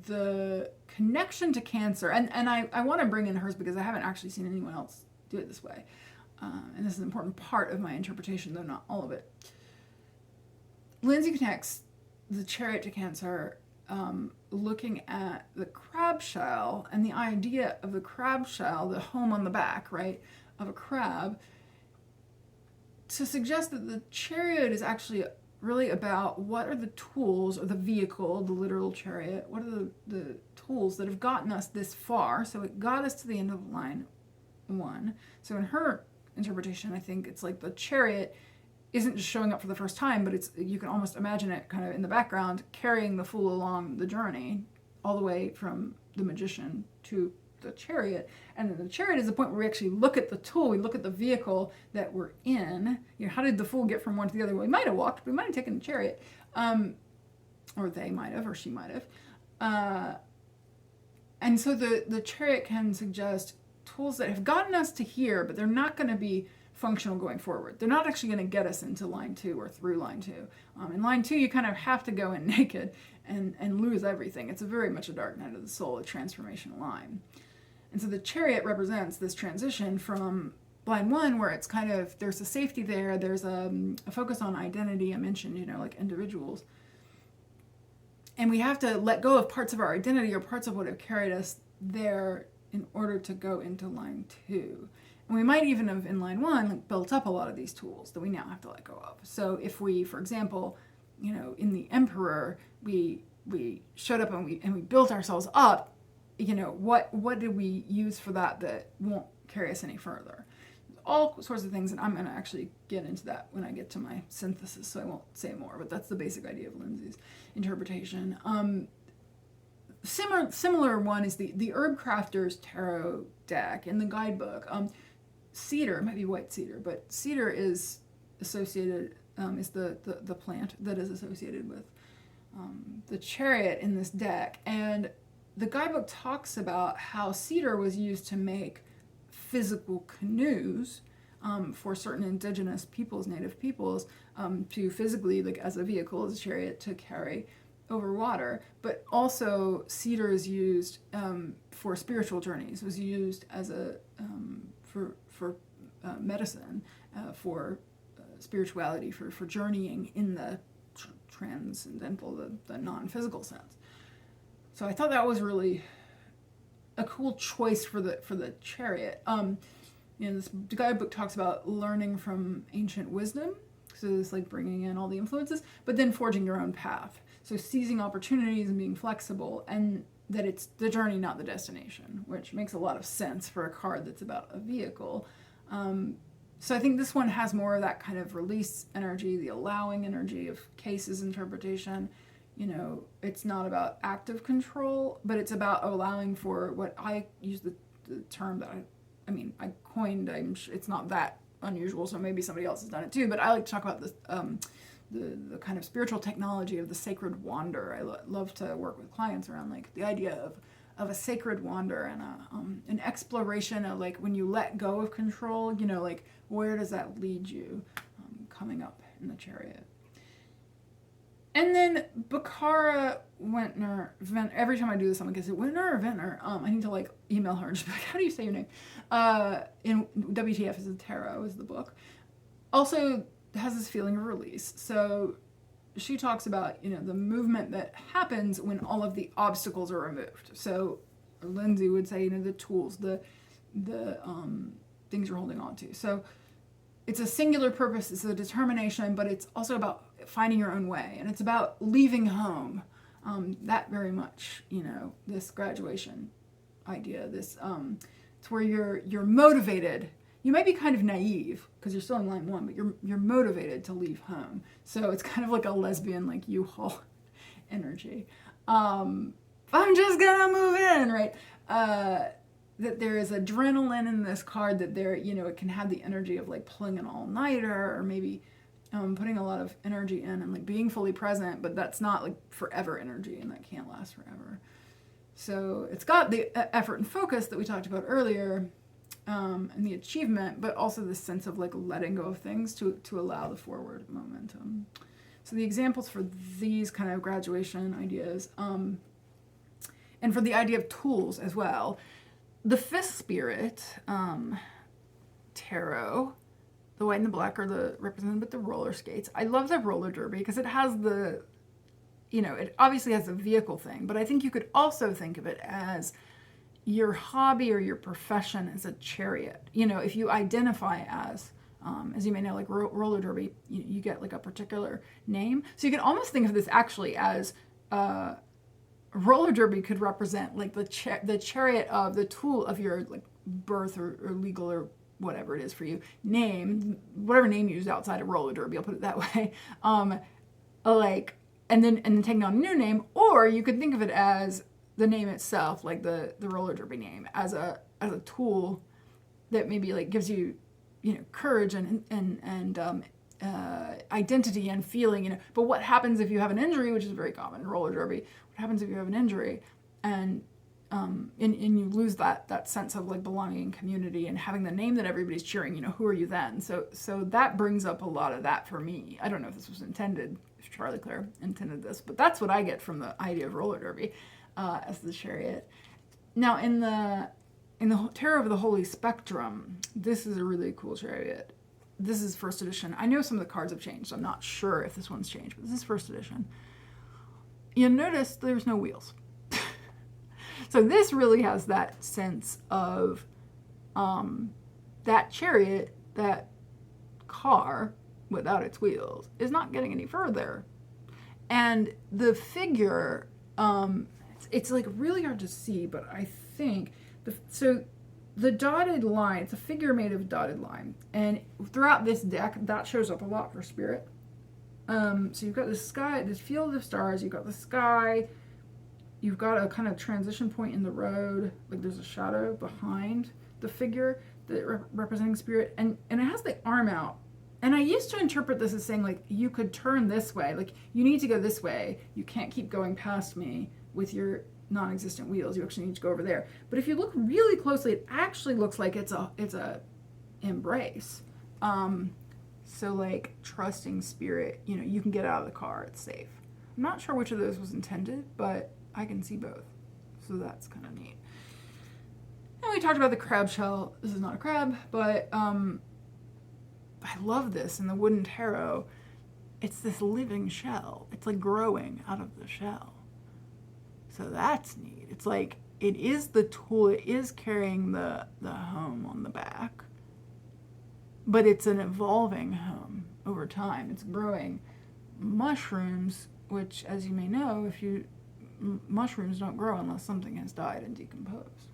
the connection to Cancer, and I want to bring in hers because I haven't actually seen anyone else do it this way, and this is an important part of my interpretation, though not all of it. Lindsay connects the Chariot to Cancer, looking at the crab shell and the idea of the crab shell, the home on the back, right, of a crab, to suggest that the Chariot is actually really about what are the tools, or the vehicle, the literal chariot, what are the tools that have gotten us this far. So it got us to the end of line 1. So in her interpretation, I think it's like the Chariot isn't just showing up for the first time, but it's, you can almost imagine it kind of in the background carrying the Fool along the journey all the way from the Magician to the Chariot. And then the Chariot is the point where we actually look at the tool, we look at the vehicle that we're in. How did the Fool get from one to the other? Well, he might have walked, but he might have taken the Chariot. Or they might have, or she might have. And so the Chariot can suggest tools that have gotten us to here, but they're not going to be functional going forward. They're not actually going to get us into line 2 or through line 2. In line 2, you kind of have to go in naked and lose everything. It's very much a dark night of the soul, a transformation line. And so the Chariot represents this transition from line 1, where it's kind of, there's a safety there, there's a focus on identity, I mentioned, like individuals. And we have to let go of parts of our identity or parts of what have carried us there in order to go into line 2. And we might even have, in line 1, built up a lot of these tools that we now have to let go of. So if we, for example, in the Emperor, we showed up and we built ourselves up, what did we use for that won't carry us any further? All sorts of things, and I'm going to actually get into that when I get to my synthesis, so I won't say more, but that's the basic idea of Lindsay's interpretation. Similar one is the Herb Crafter's Tarot deck in the guidebook. Cedar, it might be white cedar, but cedar is associated, is the plant that is associated with the Chariot in this deck. And the guidebook talks about how cedar was used to make physical canoes for certain indigenous peoples, native peoples, to physically, like as a vehicle, as a chariot, to carry over water. But also cedar is used for spiritual journeys. It was used as a for medicine, for spirituality, for journeying in the transcendental, the non-physical sense. So I thought that was really a cool choice for the Chariot. This guidebook talks about learning from ancient wisdom, so it's like bringing in all the influences, but then forging your own path. So seizing opportunities and being flexible, and that it's the journey, not the destination, which makes a lot of sense for a card that's about a vehicle. So I think this one has more of that kind of release energy, the allowing energy of Case's interpretation. It's not about active control, but it's about allowing for what I use the term that I coined. It's not that unusual, so maybe somebody else has done it too, but I like to talk about this, the kind of spiritual technology of the sacred wander. I love to work with clients around like the idea of a sacred wander and an exploration of like when you let go of control, like where does that lead you, coming up in the Chariot. And then Bakara Wentner, every time I do this, I'm like, is it Wentner or Ventner? I need to like email her and just be like, how do you say your name? In WTF is the Tarot is the book. Also, has this feeling of release. So she talks about, the movement that happens when all of the obstacles are removed. So Lindsay would say, the tools, the things you're holding on to. So it's a singular purpose, it's a determination, but it's also about finding your own way. And it's about leaving home. That very much, this graduation idea, this, it's where you're motivated. You might be kind of naive because you're still in line 1, but you're motivated to leave home. So it's kind of like a lesbian, like U-Haul energy. I'm just gonna move in, right? That there is adrenaline in this card, that there, it can have the energy of like pulling an all-nighter, or maybe putting a lot of energy in and like being fully present, but that's not like forever energy, and that can't last forever. So it's got the effort and focus that we talked about earlier, and the achievement, but also this sense of like letting go of things to allow the forward momentum. So the examples for these kind of graduation ideas, and for the idea of tools as well, the Fifth Spirit tarot, the white and the black are represented with the roller skates. I love the roller derby because it has the, it obviously has a vehicle thing, but I think you could also think of it as your hobby or your profession as a chariot. If you identify as you may know, like roller derby, you get like a particular name. So you can almost think of this actually as roller derby could represent like the chariot of the tool of your like birth or legal or whatever it is for you name, whatever name you use outside of roller derby, I'll put it that way. And then taking on a new name, or you could think of it as the name itself, like the roller derby name, as a tool that maybe like gives you, courage and identity and feeling, But what happens if you have an injury, which is very common in roller derby? What happens if you have an injury and you lose that sense of like belonging and community and having the name that everybody's cheering? Who are you then? So that brings up a lot of that for me. I don't know if this was intended, if Charlie Claire intended this, but that's what I get from the idea of roller derby as the chariot. Now in the Tarot of the Holy Spectrum, this is a really cool chariot. This is first edition. I know some of the cards have changed, so I'm not sure if this one's changed, but this is first edition. You'll notice there's no wheels. So this really has that sense of that chariot, that car without its wheels, is not getting any further. And the figure, it's like really hard to see, but I think, the dotted line, it's a figure made of dotted line. And throughout this deck, that shows up a lot for Spirit. So you've got the sky, this field of stars, you've got the sky, you've got a kind of transition point in the road, like there's a shadow behind the figure that representing Spirit, and it has the arm out. And I used to interpret this as saying, like, you could turn this way, like, you need to go this way, you can't keep going past me with your non-existent wheels, you actually need to go over there. But if you look really closely, it actually looks like it's a embrace. So like trusting Spirit, you can get out of the car, it's safe. I'm not sure which of those was intended, but I can see both. So that's kind of neat. And we talked about the crab shell. This is not a crab, but I love this in the wooden tarot. It's this living shell. It's like growing out of the shell. So that's neat. It's like, it is the tool, it is carrying the home on the back, but it's an evolving home over time. It's growing. Mushrooms, which, as you may know, mushrooms don't grow unless something has died and decomposed.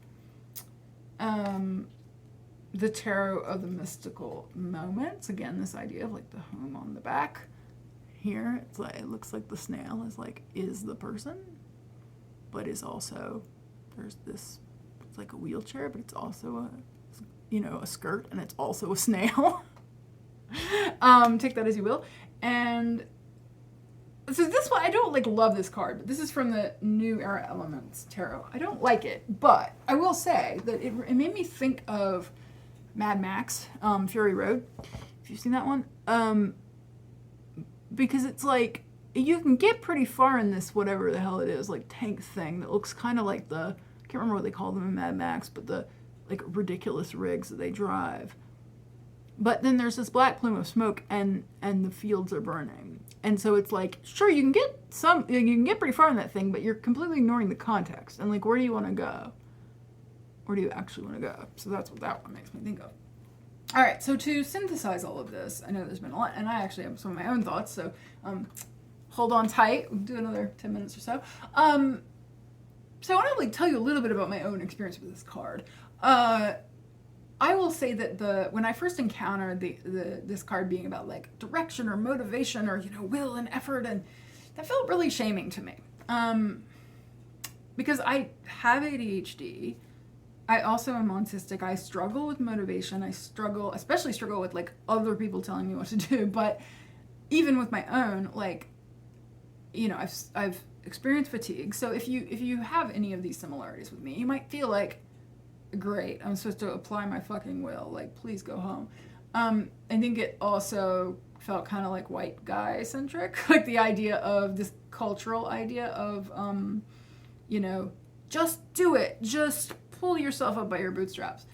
The tarot of the mystical moments, again, this idea of like the home on the back. Here, it's like, it looks like the snail is the person, but is also, there's this, it's like a wheelchair, but it's also a skirt, and it's also a snail. Take that as you will. And so this one, I don't love this card, but this is from the New Era Elements Tarot. I don't like it, but I will say that it made me think of Mad Max, Fury Road, if you've seen that one. Because it's like, you can get pretty far in this, whatever the hell it is, like tank thing that looks kind of like I can't remember what they call them in Mad Max, but the like ridiculous rigs that they drive. But then there's this black plume of smoke, and the fields are burning. And so it's like, sure, you can get pretty far in that thing, but you're completely ignoring the context. And like, where do you want to go? Where do you actually want to go? So that's what that one makes me think of. All right, so to synthesize all of this, I know there's been a lot, and I actually have some of my own thoughts, so hold on tight. We'll do another 10 minutes or so. So I want to like tell you a little bit about my own experience with this card. I will say that when I first encountered this card being about like direction or motivation or, you know, will and effort, and that felt really shaming to me. Because I have ADHD. I also am autistic. I struggle with motivation. Especially struggle with like other people telling me what to do. But even with my own, like, you know, I've experienced fatigue. So if you have any of these similarities with me, you might feel like, great, I'm supposed to apply my fucking will, like, please go home. I think it also felt kind of like white guy centric, like the idea of this cultural idea of, you know, just do it, just pull yourself up by your bootstraps.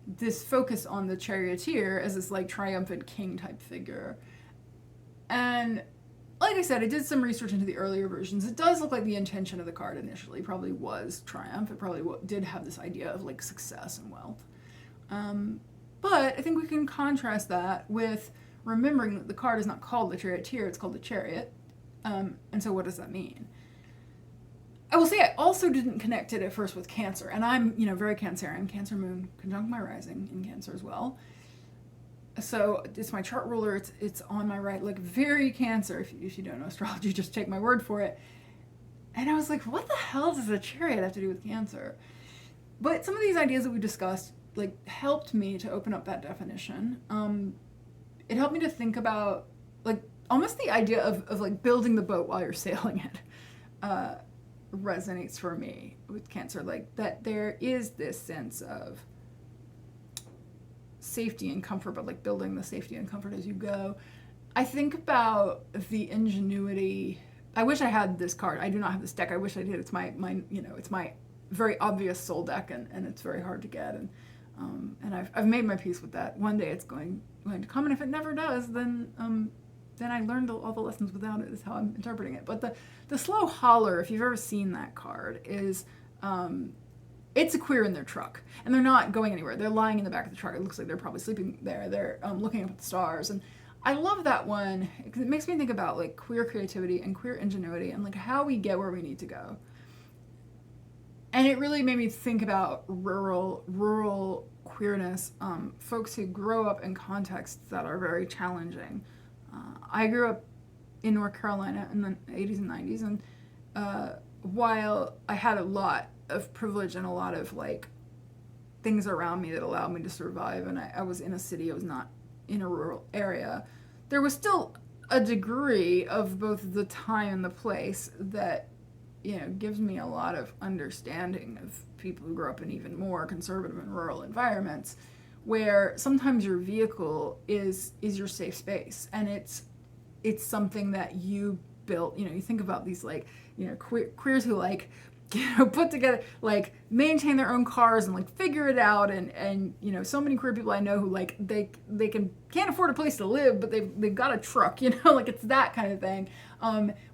This focus on the charioteer as this like triumphant king type figure. And like I said, I did some research into the earlier versions. It does look like the intention of the card initially probably was triumph. It probably did have this idea of like success and wealth. But I think we can contrast that with remembering that the card is not called the charioteer, it's called the chariot. And so what does that mean? I will say I also didn't connect it at first with Cancer. And I'm, you know, very Cancerian. Cancer moon conjunct my rising in Cancer as well. So it's my chart ruler. It's on my right, like very Cancer. If you don't know astrology, just take my word for it. And I was like, what the hell does a chariot have to do with Cancer? But some of these ideas that we discussed like helped me to open up that definition. It helped me to think about like almost the idea of like building the boat while you're sailing it. Resonates for me with Cancer, like that there is this sense of safety and comfort, but like building the safety and comfort as you go. I think about the ingenuity. I wish I had this card. I do not have this deck. I wish I did. It's my you know, it's my very obvious soul deck, and it's very hard to get, and I've made my peace with that. One day it's going to come, and if it never does, then I learned all the lessons without it, is how I'm interpreting it. But the slow holler, if you've ever seen that card, is it's a queer in their truck. And they're not going anywhere. They're lying in the back of the truck. It looks like they're probably sleeping there. They're looking up at the stars. And I love that one because it makes me think about like queer creativity and queer ingenuity and like how we get where we need to go. And it really made me think about rural queerness, folks who grow up in contexts that are very challenging. I grew up in North Carolina in the 80s and 90s, and while I had a lot of privilege and a lot of like things around me that allowed me to survive, and I was in a city, I was not in a rural area, there was still a degree of both the time and the place that, you know, gives me a lot of understanding of people who grow up in even more conservative and rural environments, where sometimes your vehicle is your safe space, and it's something that you built. You know, you think about these like, you know, queers who like, you know, put together, like maintain their own cars and like figure it out, and you know, so many queer people I know who like they can't afford a place to live, but they've got a truck, you know, like it's that kind of thing,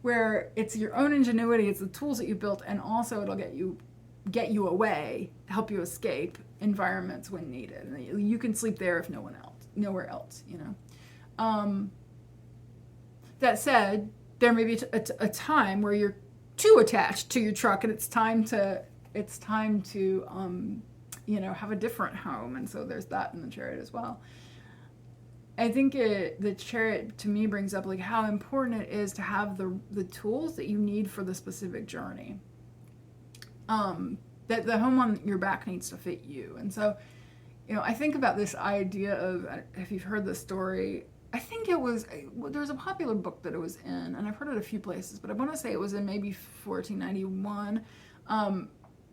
where it's your own ingenuity, it's the tools that you built, and also it'll get you away, help you escape environments when needed, and you can sleep there if nowhere else, you know. That said, there may be a time where you're too attached to your truck, and it's time to you know, have a different home, and so there's that in the Chariot as well. I think the Chariot to me brings up like how important it is to have the tools that you need for the specific journey. That the home on your back needs to fit you, and so, you know, I think about this idea of, if you've heard the story, I think there was a popular book that it was in, and I've heard it a few places, but I want to say it was in maybe 1491,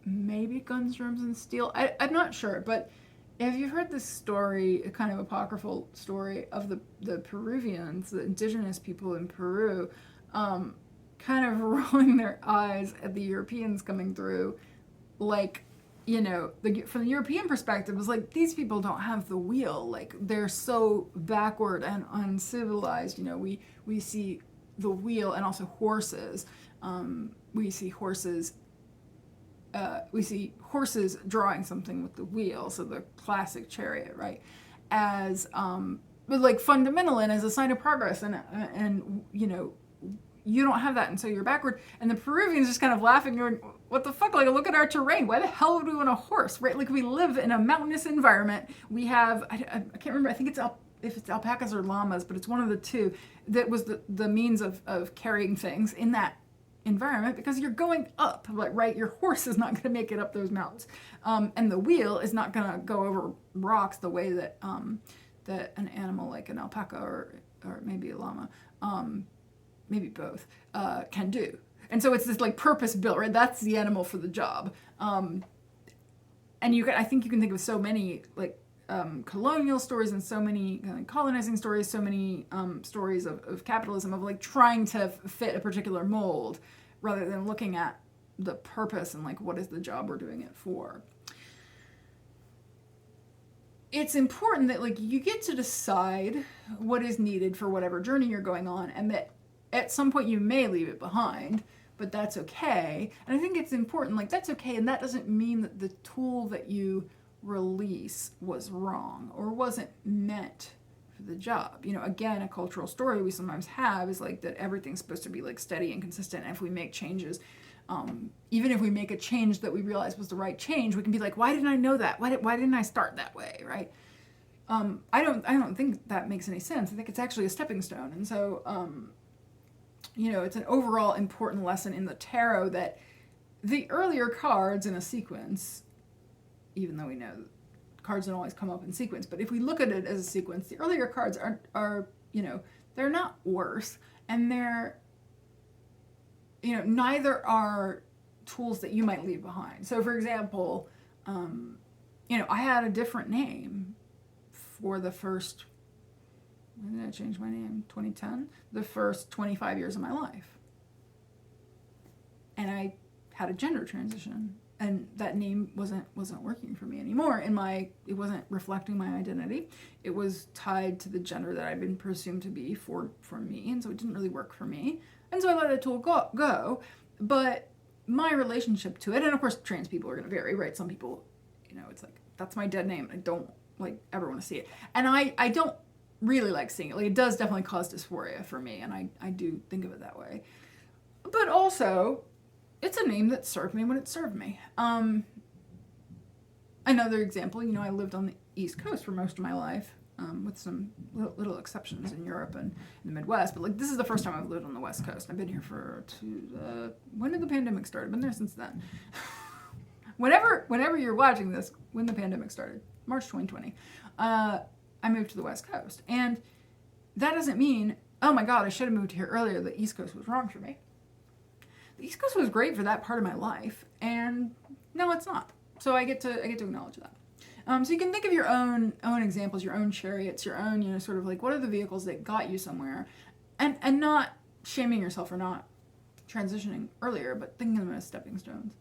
maybe Guns, Germs, and Steel. I'm not sure, but if you've heard this story, a kind of apocryphal story of the Peruvians, the indigenous people in Peru, kind of rolling their eyes at the Europeans coming through, like you know, from the European perspective, it's like these people don't have the wheel. Like they're so backward and uncivilized. You know, we see the wheel and also horses. We see horses. We see horses drawing something with the wheel. So the classic chariot, right? As but like fundamental and as a sign of progress, and you know, you don't have that, and so you're backward. And the Peruvians just kind of laughing, going, what the fuck? Like, look at our terrain. Why the hell would we want a horse, right? Like, we live in a mountainous environment. We have, I can't remember, I think if it's alpacas or llamas, but it's one of the two that was the means of carrying things in that environment, because you're going up, like, right? Your horse is not going to make it up those mountains. And the wheel is not going to go over rocks the way that that an animal like an alpaca or maybe a llama, maybe both, can do. And so it's this like purpose built, right? That's the animal for the job. And I think you can think of so many like colonial stories and so many colonizing stories, so many stories of capitalism, of like trying to fit a particular mold rather than looking at the purpose and like what is the job we're doing it for. It's important that like you get to decide what is needed for whatever journey you're going on, and that at some point you may leave it behind, but that's okay. And I think it's important, like that's okay, and that doesn't mean that the tool that you release was wrong or wasn't meant for the job. You know, again, a cultural story we sometimes have is like that everything's supposed to be like steady and consistent, and if we make changes, even if we make a change that we realize was the right change, we can be like, why didn't I know that? Why didn't I start that way, right? I don't think that makes any sense. I think it's actually a stepping stone. And so, you know, it's an overall important lesson in the tarot that the earlier cards in a sequence, even though we know cards don't always come up in sequence, but if we look at it as a sequence, the earlier cards are you know, they're not worse, and they're, you know, neither are tools that you might leave behind. So for example, you know, I had a different name for the first, when did I change my name? 2010? The first 25 years of my life. And I had a gender transition, and that name wasn't working for me anymore. It wasn't reflecting my identity. It was tied to the gender that I'd been presumed to be for me, and so it didn't really work for me. And so I let the tool go. But my relationship to it, and of course trans people are going to vary, right? Some people, you know, it's like, that's my dead name. I don't like ever want to see it. And I don't really like seeing it. Like, it does definitely cause dysphoria for me, and I do think of it that way. But also, it's a name that served me when it served me. Another example, you know, I lived on the East Coast for most of my life, with some little exceptions in Europe and in the Midwest. But like, this is the first time I've lived on the West Coast. I've been here when did the pandemic start? I've been there since then. Whenever you're watching this, when the pandemic started, March 2020, I moved to the West Coast. And that doesn't mean, oh my God, I should have moved here earlier. The East Coast was wrong for me. The East Coast was great for that part of my life, and no, it's not. So I get to acknowledge that. So you can think of your own examples, your own chariots, your own, you know, sort of like, what are the vehicles that got you somewhere, and not shaming yourself for not transitioning earlier, but thinking of them as stepping stones.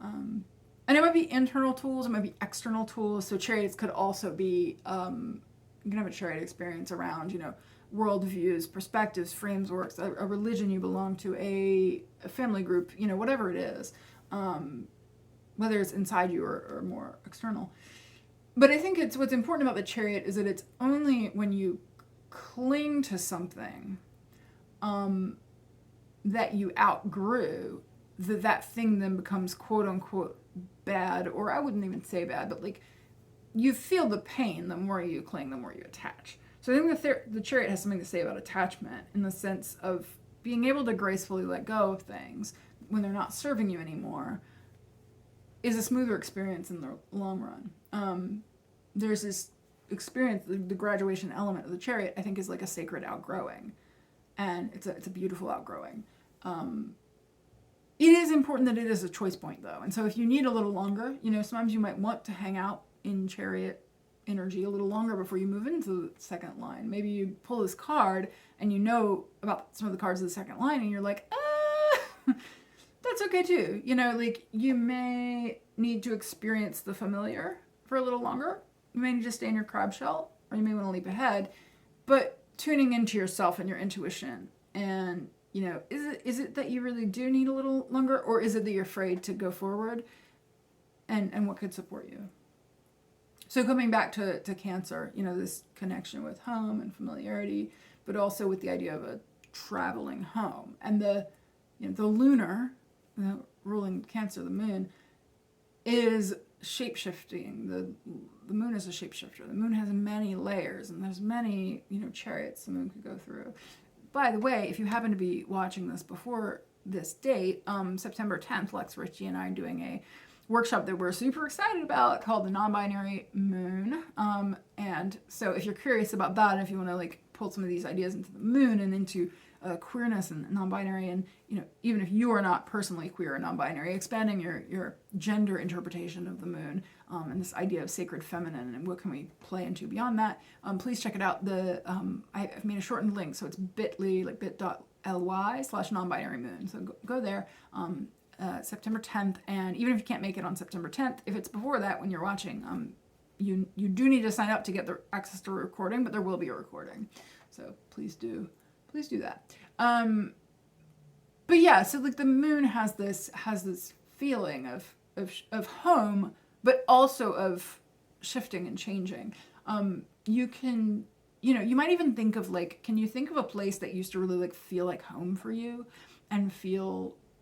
And it might be internal tools, it might be external tools. So chariots could also be, you can have a chariot experience around, you know, worldviews, perspectives, frameworks, a religion you belong to, a family group, you know, whatever it is, whether it's inside you or more external. But I think what's important about the chariot is that it's only when you cling to something that you outgrew that thing then becomes quote unquote bad, or I wouldn't even say bad, but like, you feel the pain the more you cling, the more you attach. So I think the chariot has something to say about attachment, in the sense of being able to gracefully let go of things when they're not serving you anymore is a smoother experience in the long run. There's this experience, the graduation element of the chariot, I think, is like a sacred outgrowing. And it's a beautiful outgrowing. It is important that it is a choice point, though. And so if you need a little longer, you know, sometimes you might want to hang out in chariot energy a little longer before you move into the second line. Maybe you pull this card and you know about some of the cards of the second line, and you're like, that's okay too. You know, like you may need to experience the familiar for a little longer. You may need to stay in your crab shell, or you may want to leap ahead. But tuning into yourself and your intuition, and you know, is it that you really do need a little longer, or is it that you're afraid to go forward? And what could support you? So coming back to Cancer, you know, this connection with home and familiarity, but also with the idea of a traveling home, and the lunar, ruling Cancer, the moon, is shape-shifting. The moon is a shapeshifter. The moon has many layers, and there's many, chariots the moon could go through. By the way, if you happen to be watching this before this date, September 10th, Lex Ritchie and I are doing a workshop that we're super excited about called the Non-Binary Moon. And so if you're curious about that, if you want to like pull some of these ideas into the moon and into queerness and non-binary, and even if you are not personally queer or non-binary, expanding your gender interpretation of the moon, and this idea of sacred feminine and what can we play into beyond that, please check it out. I've made a shortened link, so it's bit.ly, like bit.ly/non-binary moon. So go there. September 10th, and even if you can't make it on September 10th, if it's before that when you're watching, you do need to sign up to get the access to a recording, but there will be a recording. So please do that. But yeah, so like the moon has this feeling of home, but also of shifting and changing. You can, you might even think of like, can you think of a place that used to really like feel like home for you and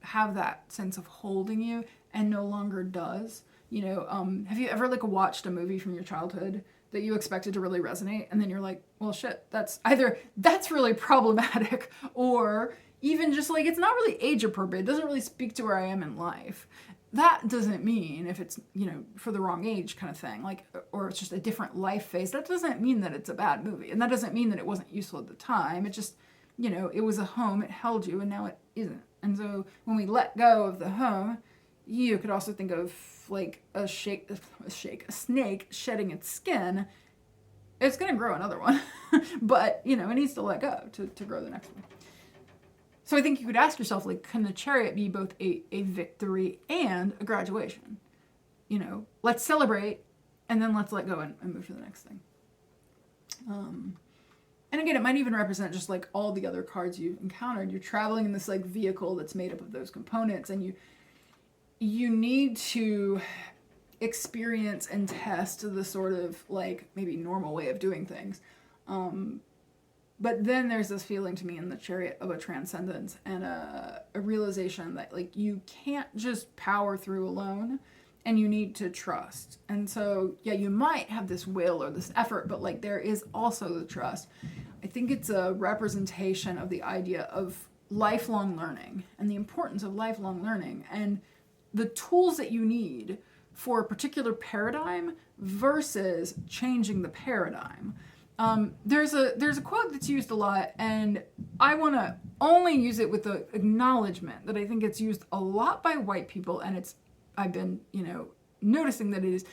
have that sense of holding you and no longer does? Have you ever like watched a movie from your childhood that you expected to really resonate, and then you're like, well shit, that's really problematic, or even just like it's not really age appropriate, it doesn't really speak to where I am in life. That doesn't mean, if it's for the wrong age kind of thing, like, or it's just a different life phase, that doesn't mean that it's a bad movie, and that doesn't mean that it wasn't useful at the time. It just, it was a home, it held you, and now it isn't. And so when we let go of the home, you could also think of like a snake shedding its skin. It's going to grow another one, but it needs to let go to grow the next one. So I think you could ask yourself, like, can the Chariot be both a victory and a graduation? Let's celebrate, and then let's let go and move to the next thing. And again, it might even represent just like all the other cards you've encountered. You're traveling in this like vehicle that's made up of those components, and you need to experience and test the sort of like maybe normal way of doing things. But then there's this feeling to me in the Chariot of a transcendence and a realization that like you can't just power through alone, and you need to trust. And so, yeah, you might have this will or this effort, but like there is also the trust. I think it's a representation of the idea of lifelong learning and the importance of lifelong learning and the tools that you need for a particular paradigm versus changing the paradigm. There's a quote that's used a lot, and I want to only use it with the acknowledgement that I think it's used a lot by white people, and I've been, noticing that it is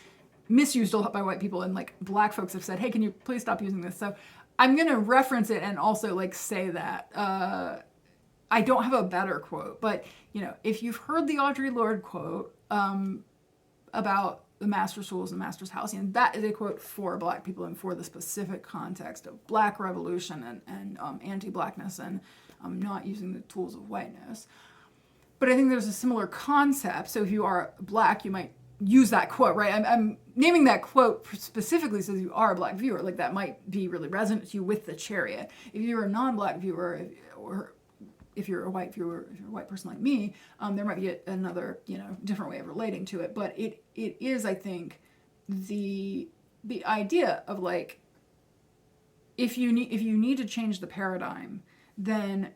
misused a lot by white people, and like black folks have said, hey, can you please stop using this? So I'm going to reference it and also like say that. I don't have a better quote, but if you've heard the Audre Lorde quote about the master's tools and master's house, that is a quote for black people and for the specific context of black revolution and anti-blackness and not using the tools of whiteness. But I think there's a similar concept. So if you are black, you might use that quote, right? I'm naming that quote specifically so you are a black viewer. Like that might be really resonant to you with the Chariot. If you're a non-black viewer, or if you're a white viewer, if you're a white person like me, there might be another, different way of relating to it. But it is, I think, the idea of like, if you need to change the paradigm, then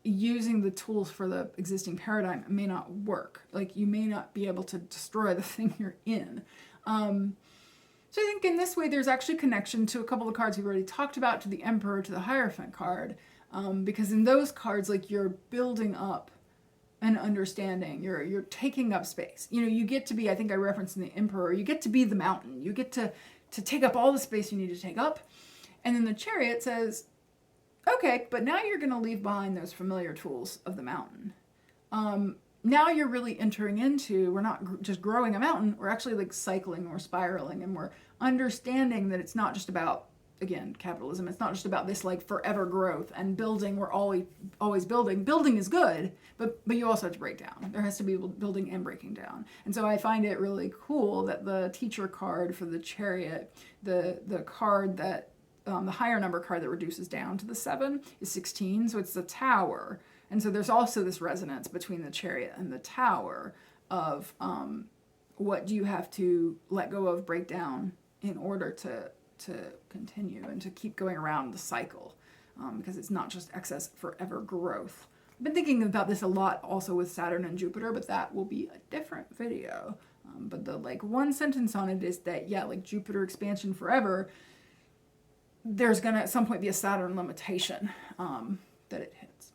using the tools for the existing paradigm may not work. Like you may not be able to destroy the thing you're in. So I think in this way, there's actually connection to a couple of cards we've already talked about, to the Emperor, to the Hierophant card. Because in those cards, like you're building up an understanding, you're taking up space. You get to be, I think I referenced in the Emperor, you get to be the mountain. You get to take up all the space you need to take up. And then the Chariot says, okay, but now you're going to leave behind those familiar tools of the mountain. now you're really entering into, we're not just growing a mountain, we're actually like cycling or spiraling, and we're understanding that it's not just about, again, capitalism, it's not just about this like forever growth and building. We're always building. Building is good, but you also have to break down. There has to be building and breaking down. And so I find it really cool that the teacher card for the Chariot, the card that the higher number card that reduces down to the 7 is 16, so it's the Tower. And so there's also this resonance between the Chariot and the Tower of what do you have to let go of, break down in order to continue and to keep going around the cycle, because it's not just excess forever growth. I've been thinking about this a lot also with Saturn and Jupiter, but that will be a different video. But the like one sentence on it is that, yeah, like Jupiter expansion forever, there's gonna at some point be a Saturn limitation that it hits.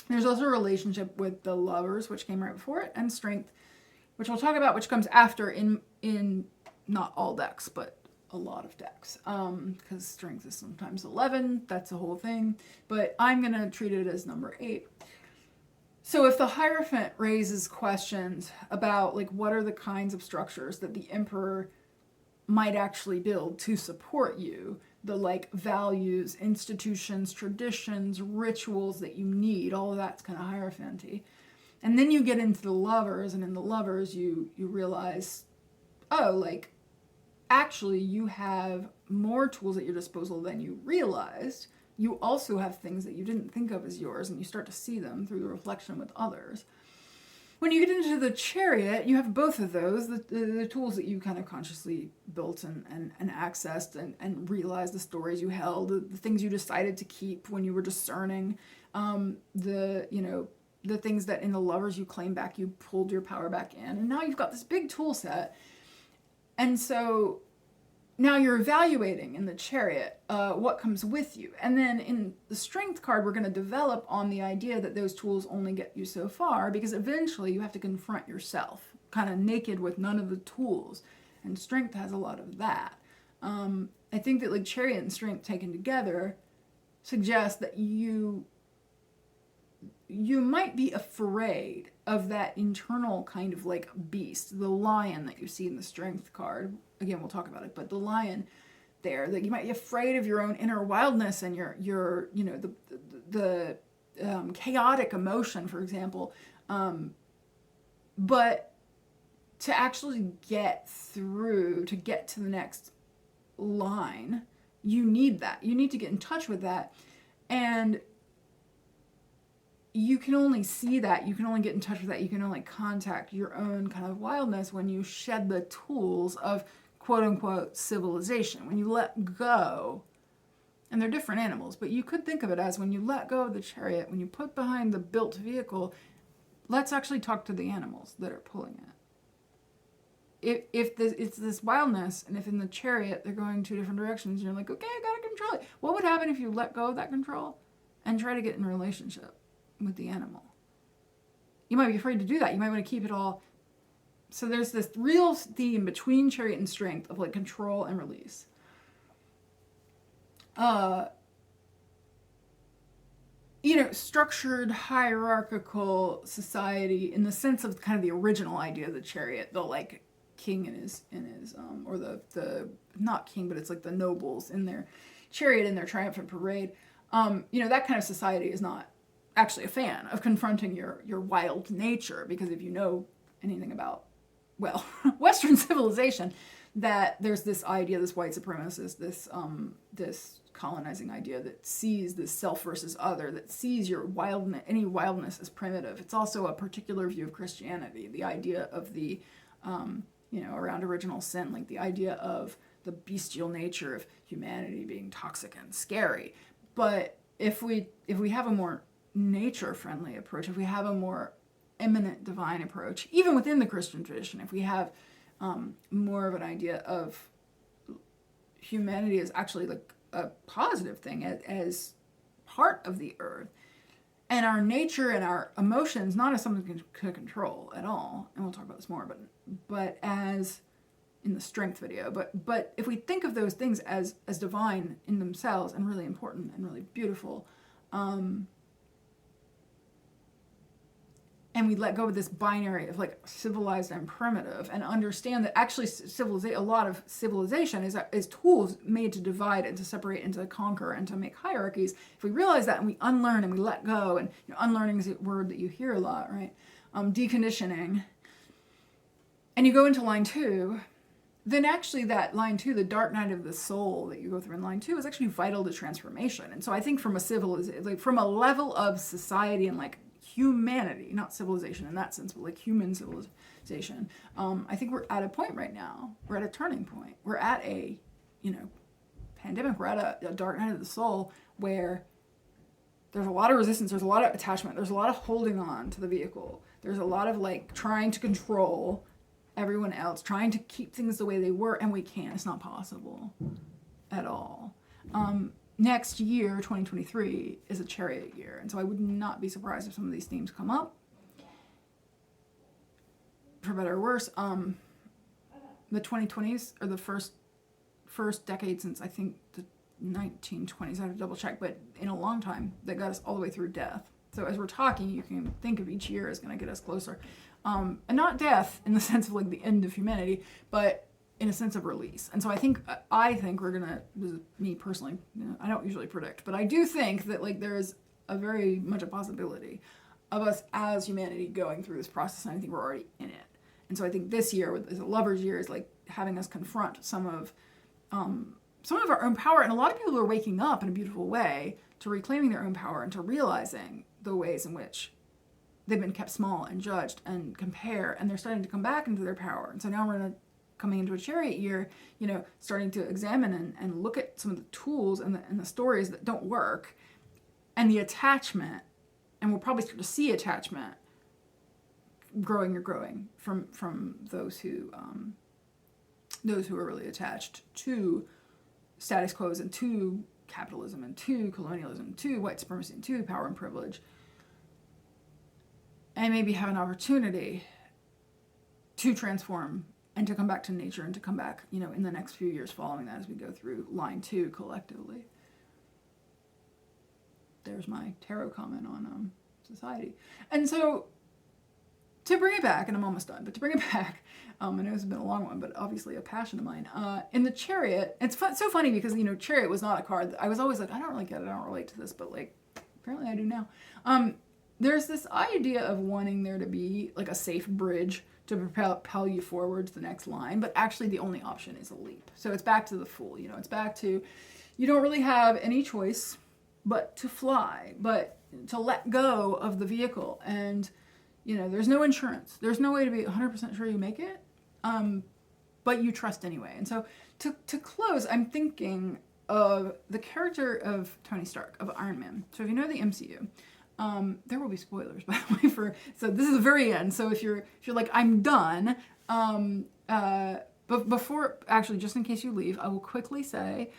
There's also a relationship with the Lovers, which came right before it, and Strength, which we'll talk about, which comes after in not all decks, but a lot of decks, because Strength is sometimes 11, that's the whole thing, but I'm going to treat it as number 8. So if the Hierophant raises questions about like what are the kinds of structures that the Emperor might actually build to support you, the like values, institutions, traditions, rituals that you need, all of that's kind of Hierophanty. And then you get into the Lovers, and in the Lovers you realize, oh, like actually you have more tools at your disposal than you realized. You also have things that you didn't think of as yours, and you start to see them through the reflection with others. When you get into the Chariot, you have both of those, the tools that you kind of consciously built and accessed and realized, the stories you held, the things you decided to keep when you were discerning, the things that in the Lovers you claim back, you pulled your power back in, and now you've got this big tool set. And so now you're evaluating in the Chariot what comes with you. And then in the Strength card, we're going to develop on the idea that those tools only get you so far, because eventually you have to confront yourself, kind of naked with none of the tools. And Strength has a lot of that. I think that like Chariot and Strength taken together suggest that you might be afraid of that internal kind of like beast, the lion that you see in the Strength card. Again, we'll talk about it, but the lion there, that you might be afraid of your own inner wildness and your the chaotic emotion, for example. But to actually get through, to get to the next line, you need that. You need to get in touch with that. And you can only see that, you can only get in touch with that, you can only contact your own kind of wildness when you shed the tools of quote-unquote civilization, when you let go. And they're different animals, but you could think of it as when you let go of the Chariot, when you put behind the built vehicle, let's actually talk to the animals that are pulling it. If it's this wildness, and if in the Chariot they're going two different directions, and you're like, okay, I gotta control it. What would happen if you let go of that control and try to get in a relationship with the animal? You might be afraid to do that. You might want to keep it all. So there's this real theme between Chariot and Strength of like control and release. Structured hierarchical society in the sense of kind of the original idea of the Chariot, the like king in his or the not king, but it's like the nobles in their chariot in their triumphant parade. That kind of society is not actually a fan of confronting your wild nature, because if you know anything about, well, Western civilization, that there's this idea, this white supremacist, this colonizing idea that sees this self versus other, that sees your wildness, any wildness, as primitive. It's also a particular view of Christianity, the idea of the, around original sin, like the idea of the bestial nature of humanity being toxic and scary. But if we have a more nature-friendly approach, if we have a more immanent divine approach, even within the Christian tradition, if we have more of an idea of humanity as actually like a positive thing, as part of the earth, and our nature and our emotions not as something to control at all, and we'll talk about this more, but as in the Strength video, but if we think of those things as divine in themselves and really important and really beautiful, and we let go of this binary of like civilized and primitive, and understand that actually a lot of civilization is tools made to divide and to separate and to conquer and to make hierarchies. If we realize that and we unlearn and we let go, and unlearning is a word that you hear a lot, right? Deconditioning, and you go into line 2, then actually that line 2, the dark night of the soul that you go through in line 2, is actually vital to transformation. And so I think from a from a level of society and like humanity, not civilization in that sense, but like human civilization, I think we're at a point right now. We're at a turning point. We're at a, pandemic. We're at a dark night of the soul where there's a lot of resistance. There's a lot of attachment. There's a lot of holding on to the vehicle. There's a lot of like trying to control everyone else, trying to keep things the way they were, and we can't. It's not possible at all. Next year, 2023, is a Chariot year, and so I would not be surprised if some of these themes come up, for better or worse. The 2020s are the first decade since I think the 1920s. I have to double check, but in a long time that got us all the way through death. So as we're talking, you can think of each year as going to get us closer. And not death in the sense of like the end of humanity, but in a sense of release. And so I think we're gonna, this is me personally, I don't usually predict, but I do think that like there is a very much a possibility of us as humanity going through this process, and I think we're already in it. And so I think this year, as a lover's year, is like having us confront some of our own power, and a lot of people are waking up in a beautiful way to reclaiming their own power and to realizing the ways in which they've been kept small and judged and compare, and they're starting to come back into their power. And so now we're coming into a Chariot year, starting to examine and look at some of the tools and the stories that don't work, and the attachment, and we'll probably start to see attachment growing from those who are really attached to status quos and to capitalism and to colonialism, to white supremacy and to power and privilege, and maybe have an opportunity to transform and to come back to nature and to come back, in the next few years following that as we go through line 2 collectively. There's my tarot comment on society. And so to bring it back, and I'm almost done, but to bring it back, I know it's been a long one, but obviously a passion of mine. In the Chariot, it's so funny because, Chariot was not a card that I was always like, I don't really get it, I don't relate to this, but like, apparently I do now. There's this idea of wanting there to be like a safe bridge to propel you forward to the next line, but actually the only option is a leap. So it's back to the Fool, it's back to, you don't really have any choice but to fly, but to let go of the vehicle. And, there's no insurance. There's no way to be 100% sure you make it, but you trust anyway. And so to close, I'm thinking of the character of Tony Stark, of Iron Man. So if you know the MCU, there will be spoilers, by the way, so this is the very end. So if you're like, I'm done, but before, actually, just in case you leave, I will quickly say,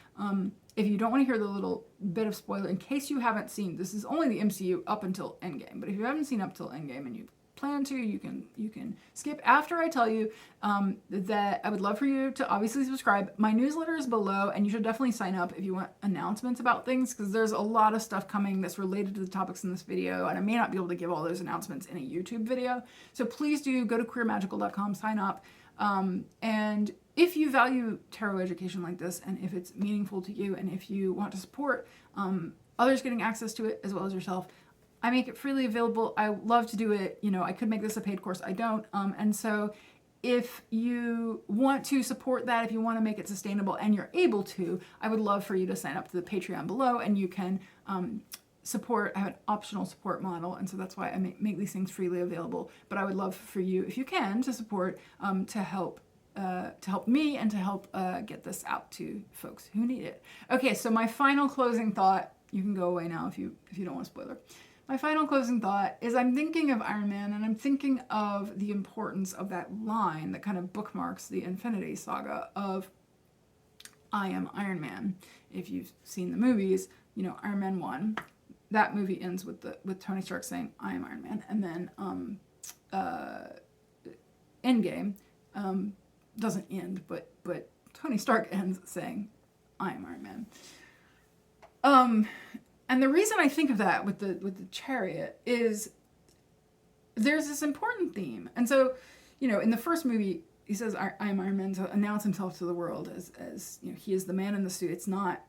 if you don't want to hear the little bit of spoiler, in case you haven't seen, this is only the MCU up until Endgame, but if you haven't seen up till Endgame and you plan to, you can skip after I tell you that I would love for you to obviously subscribe. My newsletter is below, and you should definitely sign up if you want announcements about things, because there's a lot of stuff coming that's related to the topics in this video, and I may not be able to give all those announcements in a YouTube video. So please do go to queermagical.com, sign up, and if you value tarot education like this, and if it's meaningful to you, and if you want to support others getting access to it as well as yourself, I make it freely available. I love to do it. I could make this a paid course. I don't. And so if you want to support that, if you want to make it sustainable and you're able to, I would love for you to sign up to the Patreon below, and you can support. I have an optional support model, and so that's why I make these things freely available. But I would love for you, if you can, to support to help me and to help get this out to folks who need it. Okay, so my final closing thought, you can go away now if you don't want a spoiler. My final closing thought is I'm thinking of Iron Man, and I'm thinking of the importance of that line that kind of bookmarks the Infinity Saga of I am Iron Man. If you've seen the movies, Iron Man 1, that movie ends with Tony Stark saying I am Iron Man, and then Endgame doesn't end, but Tony Stark ends saying I am Iron Man. And the reason I think of that with the Chariot is there's this important theme. And so, in the first movie, he says, I am Iron Man, to announce himself to the world as he is the man in the suit. It's not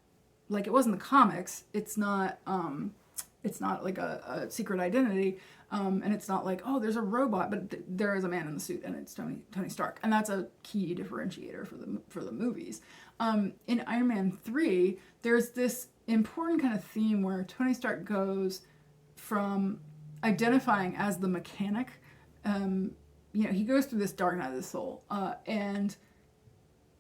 like it was in the comics. It's not like a secret identity. And it's not like, oh, there's a robot, but there is a man in the suit, and it's Tony Stark. And that's a key differentiator for the movies. In Iron Man 3, there's this important kind of theme where Tony Stark goes from identifying as the mechanic. He goes through this dark night of the soul, and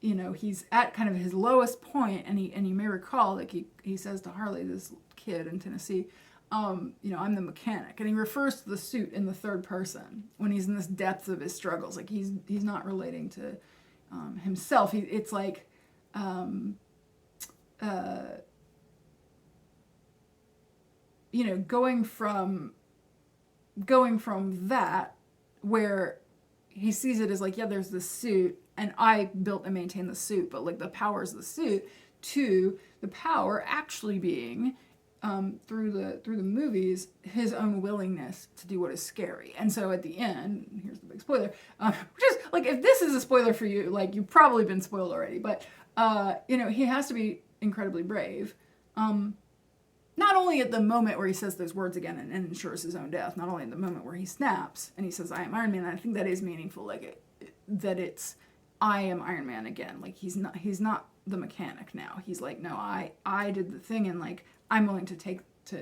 he's at kind of his lowest point, and you may recall, like he says to Harley, this kid in Tennessee, I'm the mechanic, and he refers to the suit in the third person when he's in this depth of his struggles. Like he's not relating to himself. It's like going from that, where he sees it as like, yeah, there's this suit, and I built and maintained the suit, but like the power is the suit, to the power actually being through the movies, his own willingness to do what is scary. And so at the end, here's the big spoiler, which is like, if this is a spoiler for you, like you've probably been spoiled already, but he has to be incredibly brave. Not only at the moment where he says those words again and ensures his own death, not only at the moment where he snaps and he says, I am Iron Man, and I think that is meaningful, like that it's, I am Iron Man again. Like he's not the mechanic now. He's like, no, I did the thing, and like, I'm willing to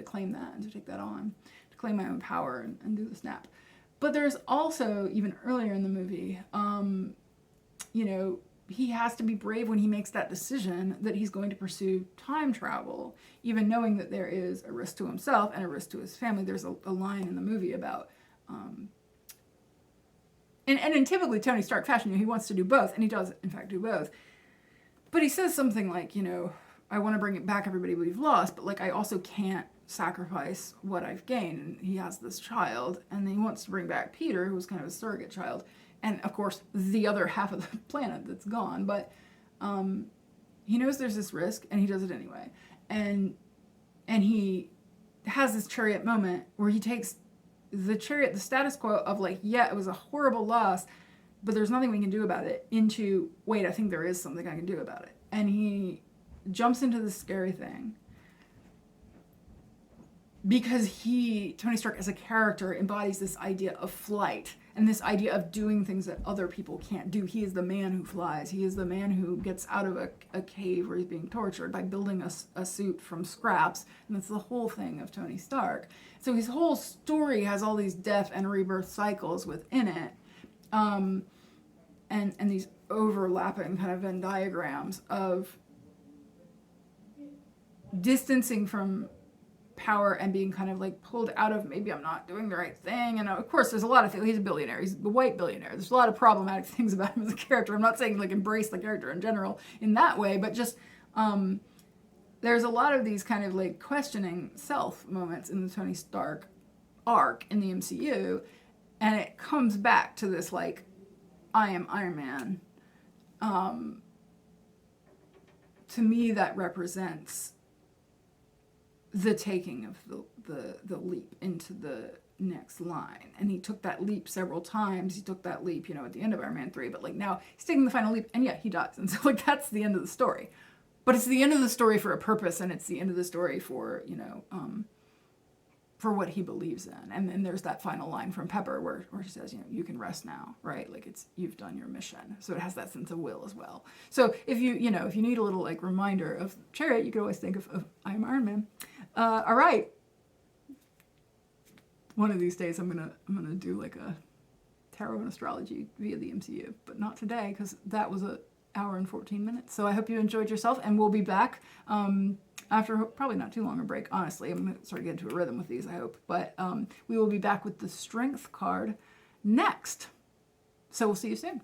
claim that and to take that on, to claim my own power and do the snap. But there's also, even earlier in the movie, he has to be brave when he makes that decision that he's going to pursue time travel, even knowing that there is a risk to himself and a risk to his family. There's a line in the movie about, and in typically Tony Stark fashion, he wants to do both, and he does, in fact, do both. But he says something like, I want to bring back everybody we've lost, but like I also can't sacrifice what I've gained. And he has this child, and then he wants to bring back Peter, who's kind of a surrogate child, and of course the other half of the planet that's gone. But he knows there's this risk, and he does it anyway. And he has this Chariot moment where he takes the Chariot, the status quo of like, yeah, it was a horrible loss, but there's nothing we can do about it, into, wait, I think there is something I can do about it. And he jumps into this scary thing because Tony Stark as a character embodies this idea of flight and this idea of doing things that other people can't do. He is the man who flies. He is the man who gets out of a cave where he's being tortured by building a suit from scraps. And that's the whole thing of Tony Stark. So his whole story has all these death and rebirth cycles within it. And these overlapping kind of Venn diagrams of distancing from power and being kind of like pulled out of, maybe I'm not doing the right thing. And of course there's a lot of things. He's a billionaire. He's a white billionaire. There's a lot of problematic things about him as a character. I'm not saying like embrace the character in general in that way, but just there's a lot of these kind of like questioning self moments in the Tony Stark arc in the MCU. And it comes back to this like, I am Iron Man. To me, that represents the taking of the leap into the next line. And he took that leap several times. He took that leap, at the end of Iron Man 3, but like now he's taking the final leap, and yeah, he dies. And so like that's the end of the story. But it's the end of the story for a purpose, and it's the end of the story for, for what he believes in. And then there's that final line from Pepper where she says, you can rest now, right? Like you've done your mission. So it has that sense of will as well. So if you need a little like reminder of Chariot, you could always think of I am Iron Man. All right. One of these days I'm gonna do like a tarot and astrology via the MCU, but not today because that was an hour and 14 minutes. So I hope you enjoyed yourself, and we'll be back after probably not too long a break. Honestly, I'm gonna start getting into a rhythm with these, I hope. But we will be back with the Strength card next. So we'll see you soon.